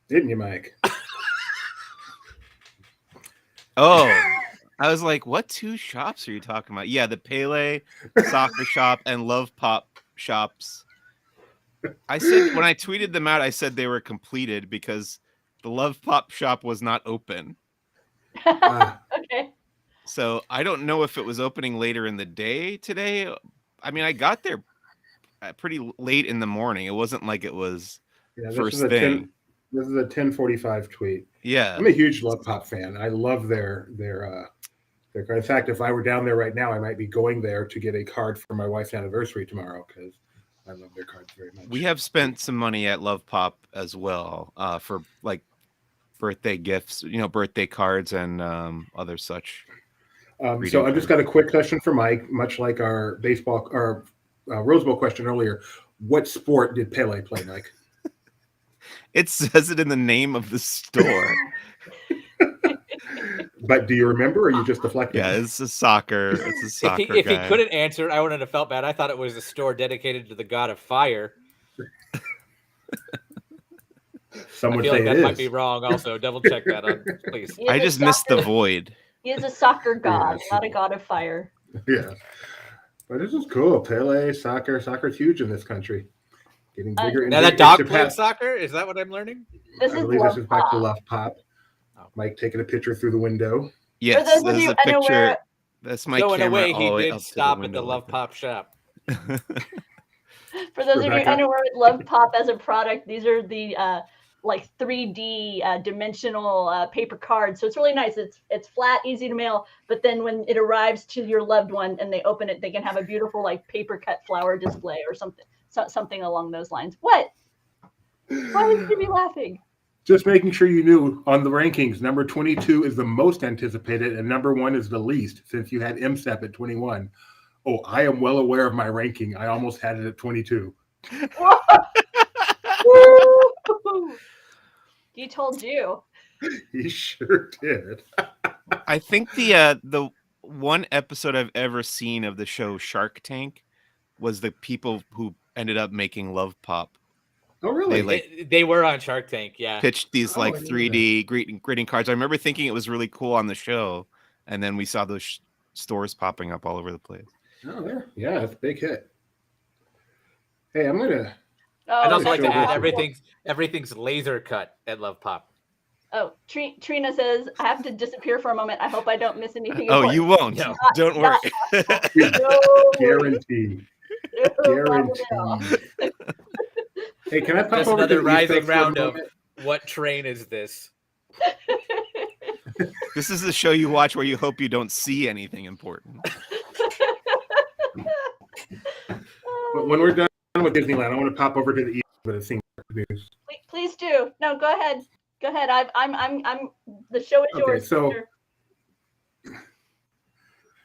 Didn't you, Mike? Oh, I was like, what 2 shops are you talking about? Yeah, the Pele soccer shop and Love Pop shops. I said, when I tweeted them out, I said they were completed because the Love Pop shop was not open. Okay. So I don't know if it was opening later in the day today. I mean, I got there pretty late in the morning. It wasn't like it was first thing. This is a 10:45 tweet. Yeah. I'm a huge Love Pop fan. I love their card. In fact, if I were down there right now, I might be going there to get a card for my wife's anniversary tomorrow because I love their cards very much. We have spent some money at Love Pop as well for like birthday gifts, birthday cards and other such. So I've just got a quick question for Mike, much like our baseball or Rose Bowl question earlier. What sport did Pele play, Mike? It says it in the name of the store. But do you remember, or are you just deflecting? Yeah, it's a soccer. It's a soccer If he guy. couldn't answer it, I wouldn't have felt bad. I thought it was a store dedicated to the god of fire. Some I would feel say like that it might is. be wrong. Also, double check that on, please. He is I a just missed the soccer- void. He is a soccer god, Yes. not a god of fire. Yeah. But this is cool. Pele, soccer's huge in this country. Getting bigger and Now bigger. that dog To played Pat- soccer? Is that what I'm learning? This I is believe Love this is back to Pop. Love Pop. Oh. Mike taking a picture through the window. Yes, those of there's you a picture. unaware- That's my So in camera a way, all the he way did up to stop at window the like Love Pop shop. that. For those of you Rebecca? unaware with Love Pop as a product, these are the like 3D dimensional paper cards. So it's really nice. It's flat, easy to mail. But then when it arrives to your loved one and they open it, they can have a beautiful like paper cut flower display or something along those lines. What? Why would you be laughing? Just making sure you knew on the rankings, number 22 is the most anticipated and number 1 is the least, since you had MSEP at 21. Oh, I am well aware of my ranking. I almost had it at 22. Woo! He told you. He sure did. I think the one episode I've ever seen of the show Shark Tank was the people who ended up making Love Pop. Oh, really? They were on Shark Tank, yeah. Pitched these Oh, like I didn't know 3D greeting cards. I remember thinking it was really cool on the show, and then we saw those stores popping up all over the place. Oh, there. Yeah, it's a big hit. Hey, I'm gonna. I'd also Oh, like to sure. add everything's laser cut at Love Pop. Oh, Trina says, I have to disappear for a moment. I hope I don't miss anything. Oh, you won't. No. Don't worry. Guaranteed. Guaranteed. Hey, can I pop Just over to another the rising East Coast for a round of moment? what train is this? This is the show you watch where you hope you don't see anything important. But when we're done with Disneyland, I want to pop over to the East with a theme park news. Please do. No, go ahead. Go ahead. I'm. The show is Okay, yours. so- Peter.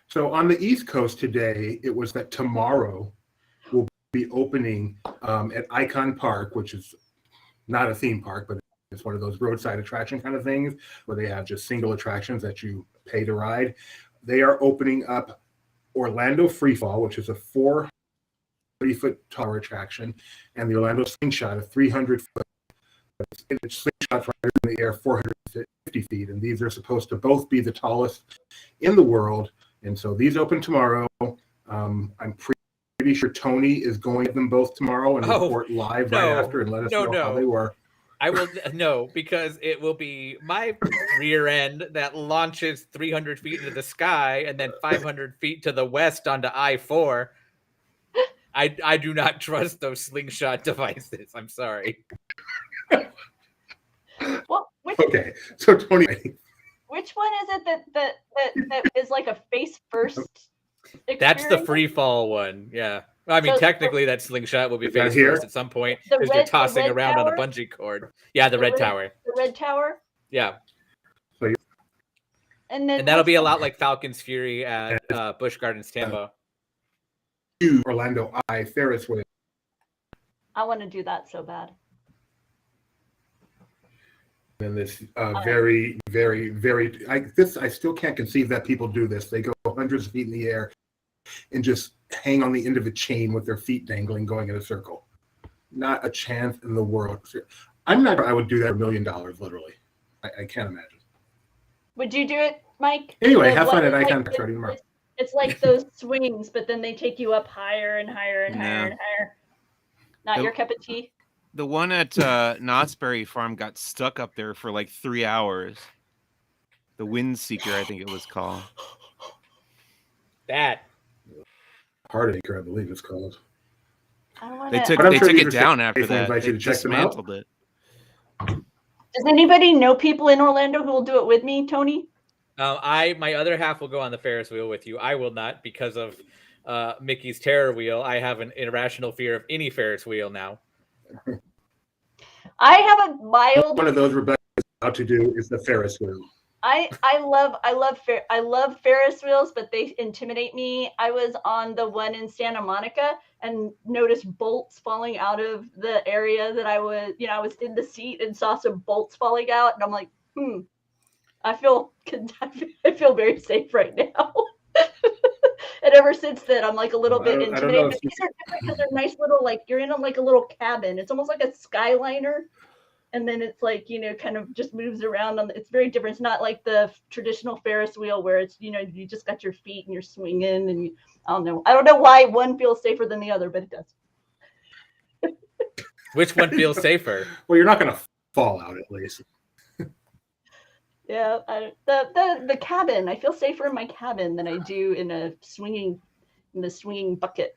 So on the East Coast today, it was that tomorrow will be opening at Icon Park, which is not a theme park, but it's one of those roadside attraction kind of things where they have just single attractions that you pay to ride. They are opening up Orlando Freefall, which is a 430-foot tower attraction, and the Orlando Slingshot, a 300-foot slingshot right in the air, 450 50 feet, and these are supposed to both be the tallest in the world. And so these open tomorrow. I'm pretty sure Tony is going to them both tomorrow and report live right after and let us know how they were. I will no, because it will be my rear end that launches 300 feet into the sky and then 500 feet to the west onto I-4. I do not trust those slingshot devices. I'm sorry. Well, okay, so Tony, which one is it that is like a face first? That's the free fall one. Yeah. I mean, technically, that slingshot will be face first at some point because you're tossing around on a bungee cord. Yeah, the red tower. The red tower. Yeah. So and that'll be a lot like Falcon's Fury at Busch Gardens, Tampa. Orlando Eye Ferris wheel. I want to do that so bad. And this very, very, very, I still can't conceive that people do this. They go hundreds of feet in the air and just hang on the end of a chain with their feet dangling, going in a circle. Not a chance in the world. I'm not sure I would do that for $1 million, literally. I can't imagine. Would you do it, Mike? Anyway, have fun at Icon Park starting tomorrow. It's like those swings, but then they take you up higher and higher and higher and higher. Not your cup of tea? The one at Knott's Berry Farm got stuck up there for like 3 hours. The Windseeker, I think it was called. That. Heartacher, I believe it's called. They took it down after that. They dismantled it. Does anybody know people in Orlando who will do it with me, Tony? My other half will go on the Ferris wheel with you. I will not because of Mickey's Terror Wheel. I have an irrational fear of any Ferris wheel now. I have a mild. One of those Rebecca's about to do is the Ferris wheel. I love Ferris wheels, but they intimidate me. I was on the one in Santa Monica and noticed bolts falling out of the area that I was in the seat and saw some bolts falling out, and I'm like, I feel very safe right now. And ever since then, I'm like a little bit intimidated. But these are different because they're nice little, like you're in like a little cabin. It's almost like a Skyliner. And then it's like, kind of just moves around. It's very different. It's not like the traditional Ferris wheel where it's, you just got your feet and you're swinging. And I don't know. I don't know why one feels safer than the other, but it does. Which one feels safer? Well, you're not going to fall out at least. Yeah, the cabin. I feel safer in my cabin than I do in the swinging bucket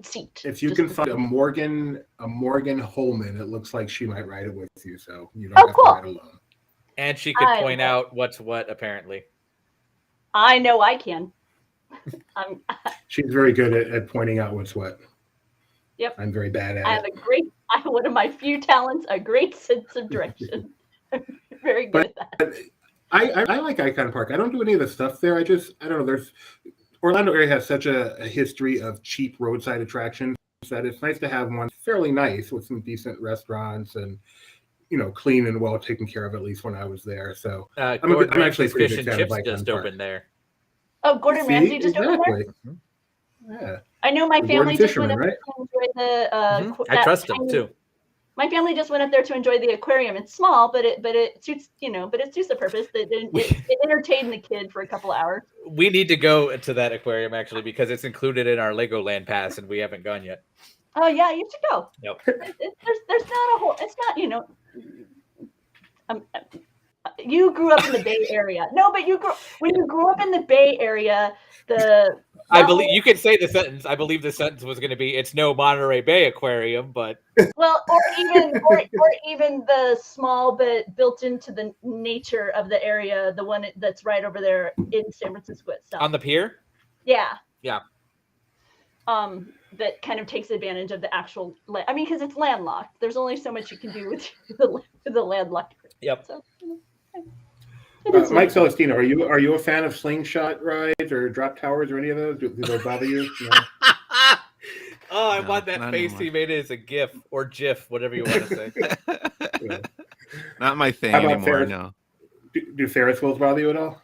seat. If you can find a Morgan Holman, it looks like she might ride it with you, so you don't have to ride alone. And she could point out what's what, apparently. I know I can. She's very good at pointing out what's what. Yep. I'm very bad at it. One of my few talents, a great sense of direction. Very good at that. I like Icon Park. I don't do any of the stuff there. I don't know. Orlando area has such a history of cheap roadside attractions that it's nice to have one fairly nice with some decent restaurants and clean and well taken care of, at least when I was there. So I'm actually pretty Fish big and fan Chips of Icon just Park. opened there. Oh, Gordon Ramsay just opened there? Yeah. I know my family just went up right? to enjoy the I trust them too. My family just went up there to enjoy the aquarium. It's small, but it suits the purpose. It entertained the kid for a couple of hours. We need to go to that aquarium actually because it's included in our Legoland pass and we haven't gone yet. Oh yeah, you should go. Nope. There's not a whole. It's not you grew up in the Bay Area. No, but when you grew up in the Bay Area, I believe you could say the sentence. I believe the sentence was going to be, "It's no Monterey Bay Aquarium," but well, or even the small but built into the nature of the area, the one that's right over there in San Francisco itself. On the pier. Yeah. Yeah. That kind of takes advantage of the actual. I mean, because it's landlocked. There's only so much you can do with the landlocked. Yep. So, Mike Celestino, are you a fan of slingshot rides or drop towers or any of those? Do those bother you? No? I want that face he made as a GIF or GIF, whatever you want to say. Yeah. Not my thing anymore. No. Do Ferris wheels bother you at all?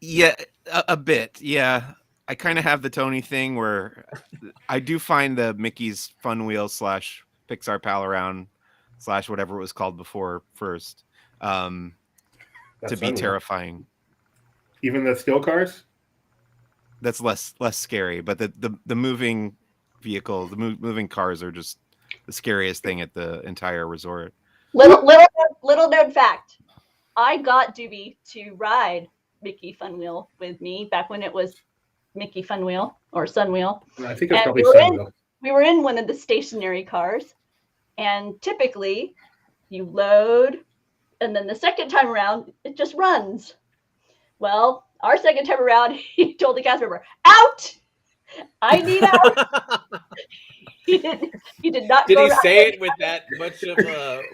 Yeah, a bit. Yeah, I kind of have the Tony thing where I do find the Mickey's Fun Wheel / Pixar Pal Around / whatever it was called before first, to be Sunwheel. terrifying. Even the still cars? That's less scary, but the moving vehicles, the moving cars are just the scariest thing at the entire resort. Little known fact. I got Doobie to ride Mickey Funwheel with me back when it was Mickey Funwheel or Sunwheel. I think it's And probably Sunwheel. We were in one of the stationary cars, and typically you load, and then the second time around, it just runs. Well, our second time around, he told the cast member, "Out! I need out." He did not. Did he say it with that much of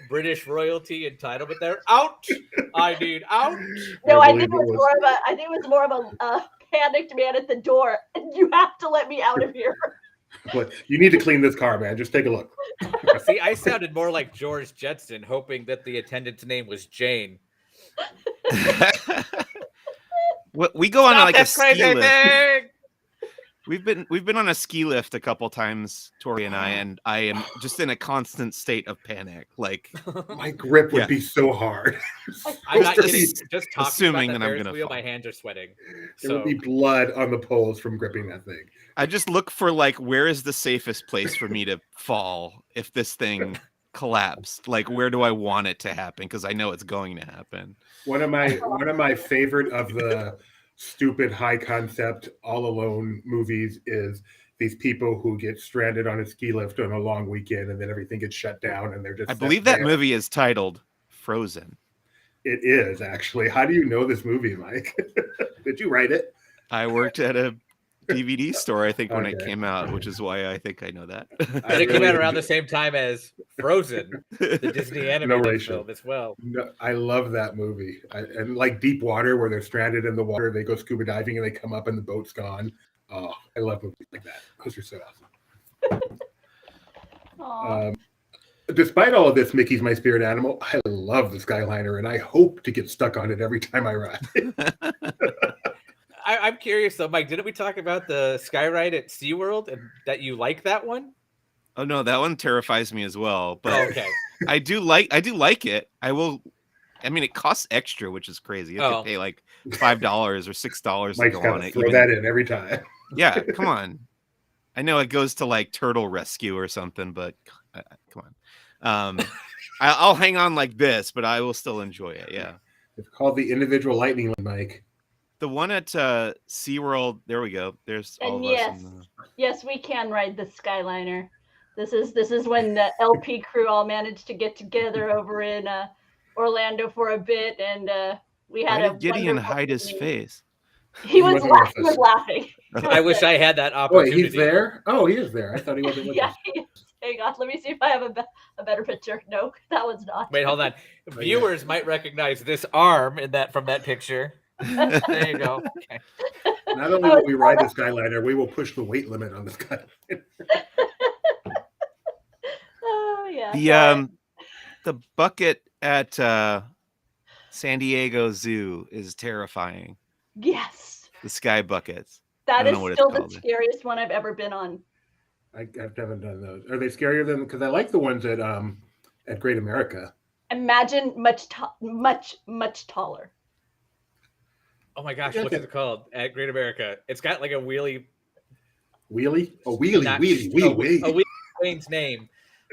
British royalty entitlement there? Out! I need out. No, I think it was more of a panicked man at the door. You have to let me out of here. Look, you need to clean this car, man. Just take a look. See, I sounded more like George Jetson, hoping that the attendant's name was Jane. We go on like a ski crazy lift. thing. We've been on a ski lift a couple times, Tori and I am just in a constant state of panic. Like My grip would be so hard. I'm not Just kidding. Just talking assuming about that I'm Ferris gonna wheel, fall. my hands are sweating. There would be blood on the poles from gripping that thing. I just look for like where is the safest place for me to fall if this thing collapsed? Like where do I want it to happen? Because I know it's going to happen. One of my favorite of the stupid high concept all alone movies is these people who get stranded on a ski lift on a long weekend and then everything gets shut down and they're just I believe that movie is titled Frozen. It is actually. How do you know this movie, Mike? Did you write it? I worked at a DVD store, I think, when it Okay. came out, which is why I think I know that. And it came out around the same time as Frozen, the Disney animated relation. film as well. No, I love that movie. And like Deep Water, where they're stranded in the water, they go scuba diving and they come up and the boat's gone. Oh, I love movies like that. Those are so awesome. Aw. Despite all of this, Mickey's my spirit animal. I love the Skyliner, and I hope to get stuck on it every time I ride. I'm curious though, Mike. Didn't we talk about the sky ride at SeaWorld and that you like that one? Oh no, that one terrifies me as well. But Oh, okay. I do like it. I mean, it costs extra, which is crazy. You have Oh. to pay like $5 or $6 to Mike's go got on to it. throw that in every time. Yeah, come on. I know it goes to like turtle rescue or something, but come on. I'll hang on like this, but I will still enjoy it. Yeah. It's called the individual lightning one, Mike. The one at SeaWorld, there we go. There's all And of us. In the... yes, we can ride the Skyliner. This is when the LP crew all managed to get together over in Orlando for a bit, and we had Why a did Gideon wonderful hide his evening. face? He was wasn't with us. laughing. I wish I had that Wait, opportunity. he's there? Oh, he is there. I thought he wasn't with Yeah, us. he is. Hang on, let me see if I have a better picture. No, that one's not. Wait, hold on. Viewers might recognize this arm from that picture. There you go. Okay. Not only will we ride the Skyliner, we will push the weight limit on the Skyliner. Oh yeah. The bucket at San Diego Zoo is terrifying. Yes, The sky buckets. that don't is know what it's still the called. scariest one I've ever been on. I haven't done those. Are they scarier than? Because I like the ones at Great America. Imagine much taller. Oh my gosh, Yeah, what is it called at Great America? It's got like a wheelie. Wheelie? Oh, wheelie, not- wheelie, a wheelie. wheelie Wayne's name.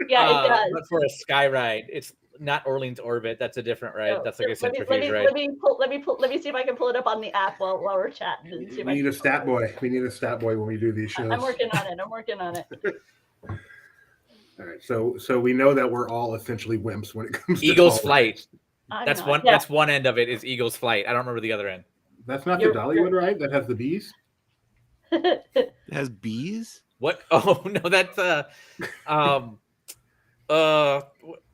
Yeah, it does. But for a sky ride, it's not Orleans Orbit. That's a different ride. No, That's like a let me centrifuge ride. let me see if I can pull it up on the app while we're chatting. And see if We I need can a stat boy. We need a stat boy when we do these shows. I'm working on it. All right, so we know that we're all essentially wimps when it comes to Eagle's tall Flight. rides. I'm That's not. one. Yeah. That's one end of it. Is Eagle's Flight. I don't remember the other end. That's not You're- the Dollywood ride that has the bees. It has bees? What? Oh no, that's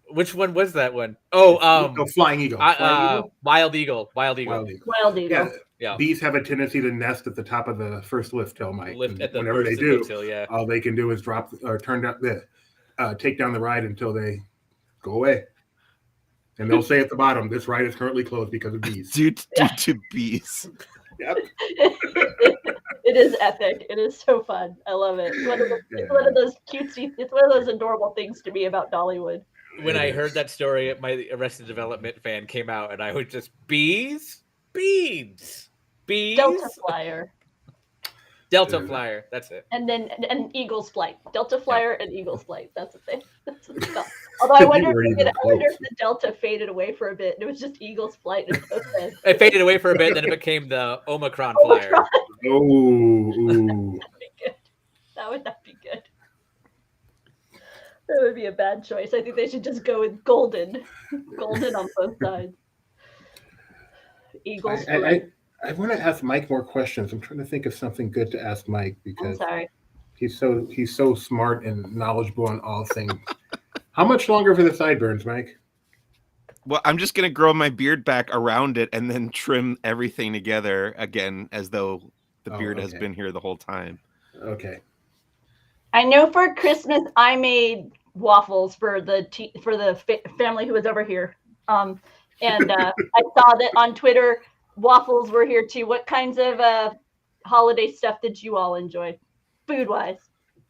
which one was that one? Oh, Oh, Flying Eagle. Flying Eagle? Wild Eagle. Wild Eagle. Wild Eagle. Wild Eagle. Yeah, Yeah. bees have a tendency to nest at the top of the first lift hill, Mike. Lift And at the whenever they first do, lift hill, yeah. all they can do is drop or turn down take down the ride until they go away. And they'll say at the bottom, "This ride is currently closed because of bees." Due to bees. Yep. It is epic. It is so fun. I love it. It's one of those cutesy. It's one of those adorable things to me about Dollywood. when I heard that story, my Arrested Development fan came out, and I was just bees. Delta Flyer. Delta Flyer. That's it. And then Eagle's Flight. Delta Flyer and Eagle's Flight. That's what it's called. Although I wonder if the Delta faded away for a bit. It was just Eagle's Flight. It faded away for a bit, then it became the Omicron Flyer. Oh, that would not be good. That would be a bad choice. I think they should just go with golden on both sides. Eagles Flight. I want to ask Mike more questions. I'm trying to think of something good to ask Mike because he's so smart and knowledgeable on all things. How much longer for the sideburns, Mike? Well, I'm just going to grow my beard back around it and then trim everything together again as though the beard has been here the whole time. Okay. I know for Christmas I made waffles for the family who was over here. And I saw that on Twitter waffles were here too. What kinds of holiday stuff did you all enjoy, food-wise?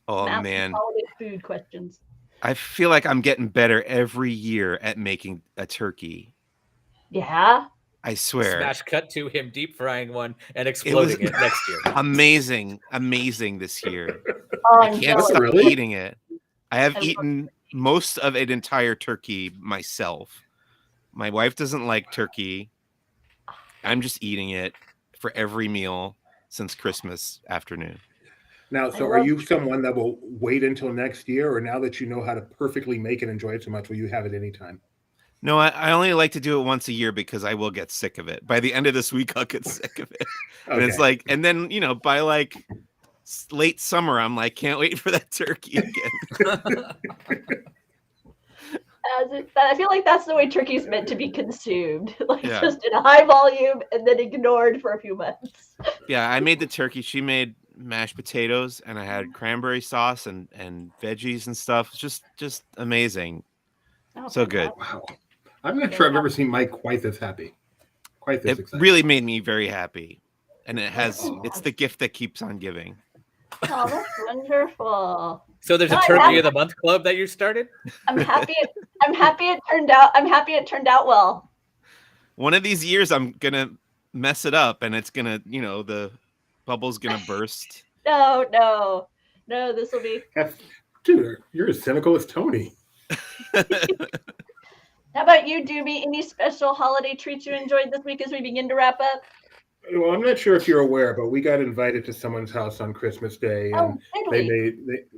Oh, man. Holiday food questions. I feel like I'm getting better every year at making a turkey. Yeah? I swear. Smash cut to him deep frying one and exploding it next year. Amazing this year. Oh, I can't stop eating it. I have eaten most of an entire turkey myself. My wife doesn't like turkey. I'm just eating it for every meal since Christmas afternoon. Now, so are you someone that will wait until next year, or now that you know how to perfectly make it, enjoy it so much, will you have it anytime? No, I only like to do it once a year because I will get sick of it. By the end of this week, I'll get sick of it. And it's like, and then, by like late summer, I'm like, can't wait for that turkey again. I feel like that's the way turkey's meant to be consumed, just in a high volume and then ignored for a few months. Yeah, I made the turkey. She made mashed potatoes, and I had cranberry sauce and veggies and stuff. Just amazing. Oh, so good. Wow. I'm not sure I've ever seen Mike quite this happy. Quite this excited. It really made me very happy. And it's the gift that keeps on giving. Oh, that's wonderful. So there's a Turkey of the Month club that you started? I'm happy it turned out well. One of these years I'm gonna mess it up and it's gonna, the bubble's gonna burst. No, this will be. Dude, you're as cynical as Tony. How about you, Doobie? Any special holiday treats you enjoyed this week as we begin to wrap up? Well, I'm not sure if you're aware, but we got invited to someone's house on Christmas Day, and they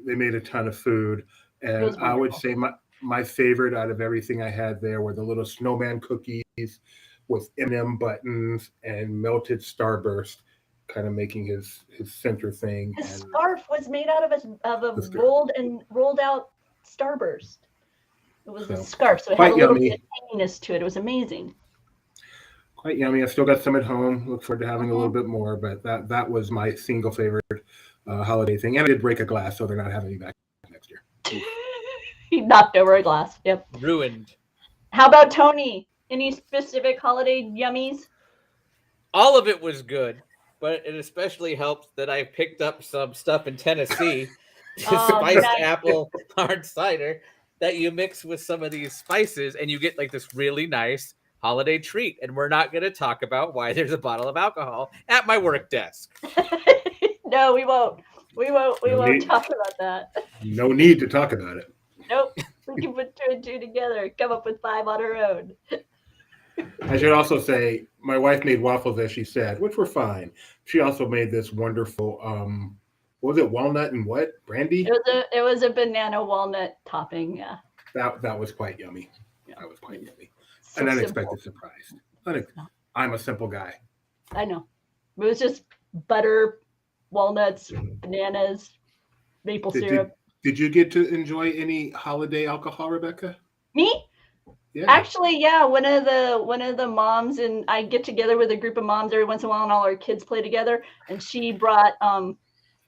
made a ton of food. And I would say my favorite out of everything I had there were the little snowman cookies with M&M buttons and melted Starburst, kind of making his center thing. His scarf was made out of a rolled out Starburst. It was a scarf, so it had a little bit of tanginess to it. It was amazing. Quite yummy. I still got some at home. Look forward to having a little bit more, but that was my single favorite holiday thing. And I did break a glass, so they're not having me back next year. He knocked over a glass. Yep. Ruined. How about Tony? Any specific holiday yummies? All of it was good, but it especially helped that I picked up some stuff in Tennessee, spiced apple hard cider that you mix with some of these spices, and you get like this really nice holiday treat. And we're not going to talk about why there's a bottle of alcohol at my work desk. No, we won't. We won't talk about that. No need to talk about it. Nope. We can put 2 and 2 together, come up with 5 on our own. I should also say my wife made waffles, as she said, which were fine. She also made this wonderful, what was it, walnut and what? Brandy? It was a banana walnut topping, yeah. That was quite yummy. Yeah. That was quite yummy. So an unexpected surprise. I'm a simple guy. I know. It was just butter, walnuts, bananas, maple syrup. Did you get to enjoy any holiday alcohol, Rebecca? Me? Yeah. Actually, yeah. One of the moms, and I get together with a group of moms every once in a while, and all our kids play together. And she brought some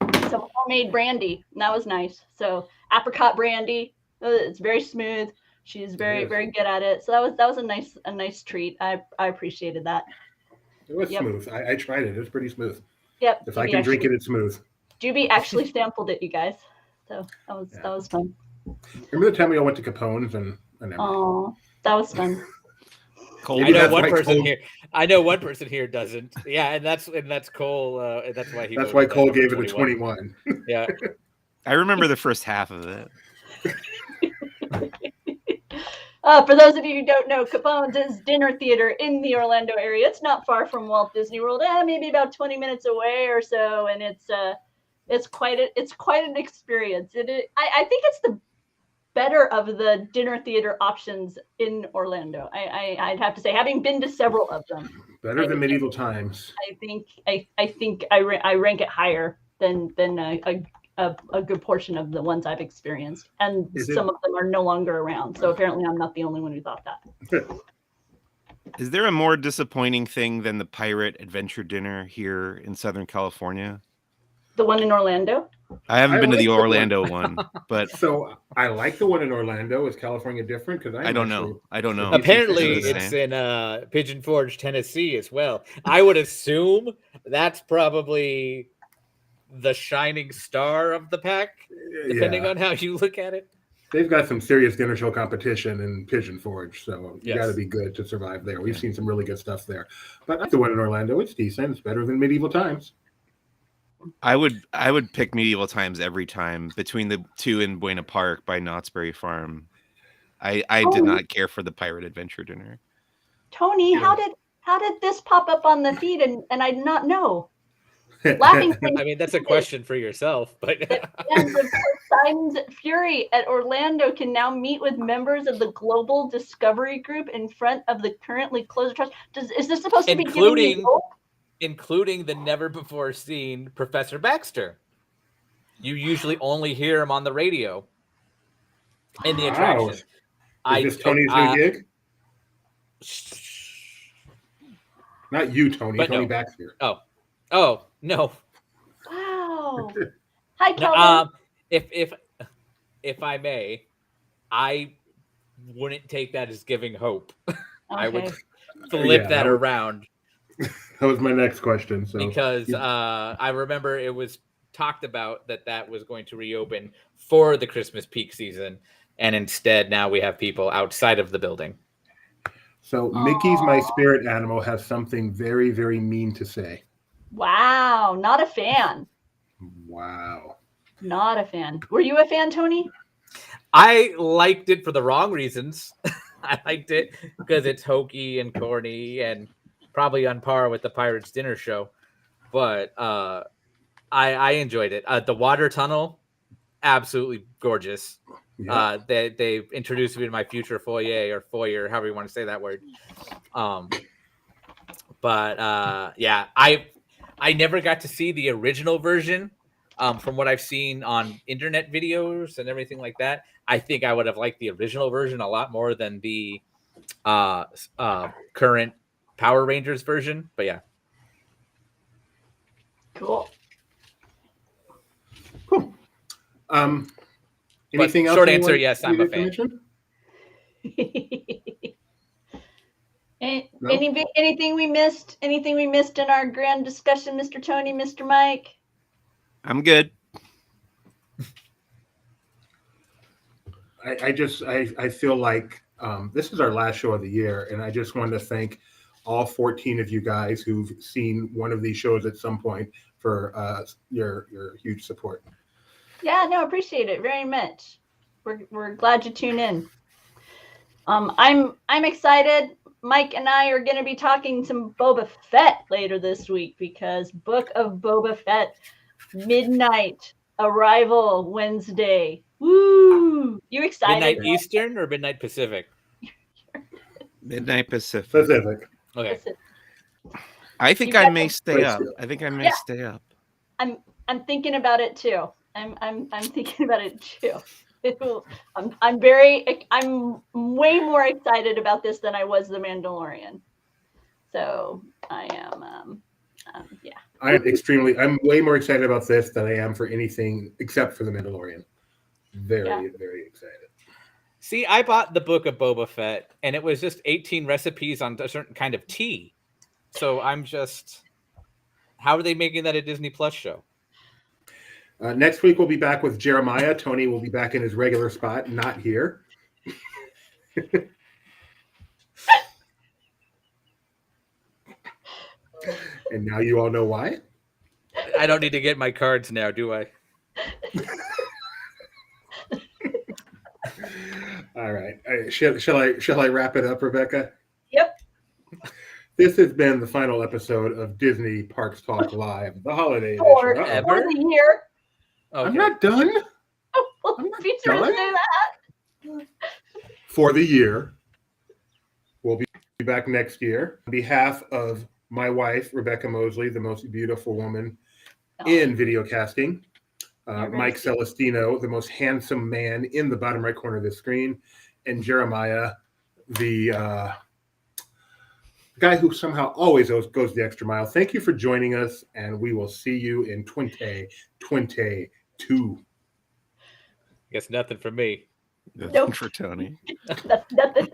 homemade brandy, and that was nice. So apricot brandy. It's very smooth. She's very good at it. So that was a nice treat. I appreciated that. It was smooth. I tried it. It was pretty smooth. Yep. If I can drink it, it's smooth. Juby actually sampled it, you guys. So that was fun. Remember the time we all went to Capone's and Oh, that was fun. Cole, I know that's one why person Cole- here. I know one person here doesn't. Yeah, and that's Cole. And that's why he. That's voted why that Cole number gave it a 21. Yeah. I remember the first half of it. For those of you who don't know, Capone's is dinner theater in the Orlando area. It's not far from Walt Disney World, maybe about 20 minutes away or so, and it's quite an experience. I think it's the better of the dinner theater options in Orlando. I'd have to say, having been to several of them, Better than medieval times. I think I rank it higher than a good portion of the ones I've experienced, and some of them are no longer around. So apparently, I'm not the only one who thought that. Is there a more disappointing thing than the pirate adventure dinner here in Southern California? The one in Orlando? I haven't been to the like the Orlando one, but So I like the one in Orlando. Is California different? Because I don't know. Apparently, Is it the it's same? in Pigeon Forge, Tennessee, as well. I would assume that's probably the shining star of the pack, depending on how you look at it. They've got some serious dinner show competition in Pigeon Forge, so you Yes. got to be good to survive there. We've seen some really good stuff there. But I like the one in Orlando. It's decent. It's better than medieval times. I would pick medieval times every time between the two in Buena Park by Knott's Berry Farm. I did not care for the pirate adventure dinner. Tony, Yeah. how did this pop up on the feed and I did not know? Laughing I mean, that's a question for yourself, but and the Poseidon's Fury at Orlando can now meet with members of the Global Discovery Group in front of the currently closed trust. Is this supposed to be giving me hope? including the never before seen Professor Baxter. You usually only hear him on the radio in the attraction. Is this Tony's new gig? Not you, Tony. But Tony no. Baxter. Oh no. Wow. Hi, No, Kelvin. if I may, I wouldn't take that as giving hope. I would flip that around. That was my next question. So Because I remember it was talked about that was going to reopen for the Christmas peak season, and instead now we have people outside of the building. So Mickey's my spirit animal has something very, very mean to say. Wow, not a fan. Wow. Not a fan. Were you a fan, Tony? I liked it for the wrong reasons. I liked it because it's hokey and corny and probably on par with the Pirates Dinner Show. But I enjoyed it. The water tunnel, absolutely gorgeous. Yeah. They introduced me to my future foyer, however you want to say that word. Yeah, I never got to see the original version. From what I've seen on internet videos and everything like that, I think I would have liked the original version a lot more than the current Power Rangers version. But yeah. Cool. Anything else? Short answer, yes, I'm a fan. No? Anything we missed? Anything we missed in our grand discussion, Mr. Tony, Mr. Mike? I'm good. I feel like this is our last show of the year, and I just wanted to thank all 14 of you guys who've seen one of these shows at some point for your huge support. Yeah, no, appreciate it very much. We're glad you tune in. I'm excited. Mike and I are going to be talking some Boba Fett later this week because Book of Boba Fett midnight arrival Wednesday. Woo! You excited? Midnight Eastern or midnight Pacific? Midnight Pacific. Pacific. Okay. I think I may stay up. I think I may stay up. I'm thinking about it too. I'm thinking about it too. I'm way more excited about this than I was The Mandalorian. So I am, yeah. I'm way more excited about this than I am for anything except for The Mandalorian. Very, very excited. See, I bought the Book of Boba Fett, and it was just 18 recipes on a certain kind of tea. So I'm just, how are they making that a Disney Plus show? Next week, we'll be back with Jeremiah. Tony will be back in his regular spot, not here. And now you all know why. I don't need to get my cards now, do I? All right. Shall I wrap it up, Rebecca? Yep. This has been the final episode of Disney Parks Talk Live, the holiday For edition. Ever? the year. Okay. I'm not done. We'll be sure to done. say that. For the year. We'll be back next year. On behalf of my wife, Rebecca Mosley, the most beautiful woman in video casting, Mike Celestino, the most handsome man in the bottom right corner of the screen, and Jeremiah, the guy who somehow always goes the extra mile. Thank you for joining us, and we will see you in 2022. Guess nothing for me. Nothing for Tony. Nothing.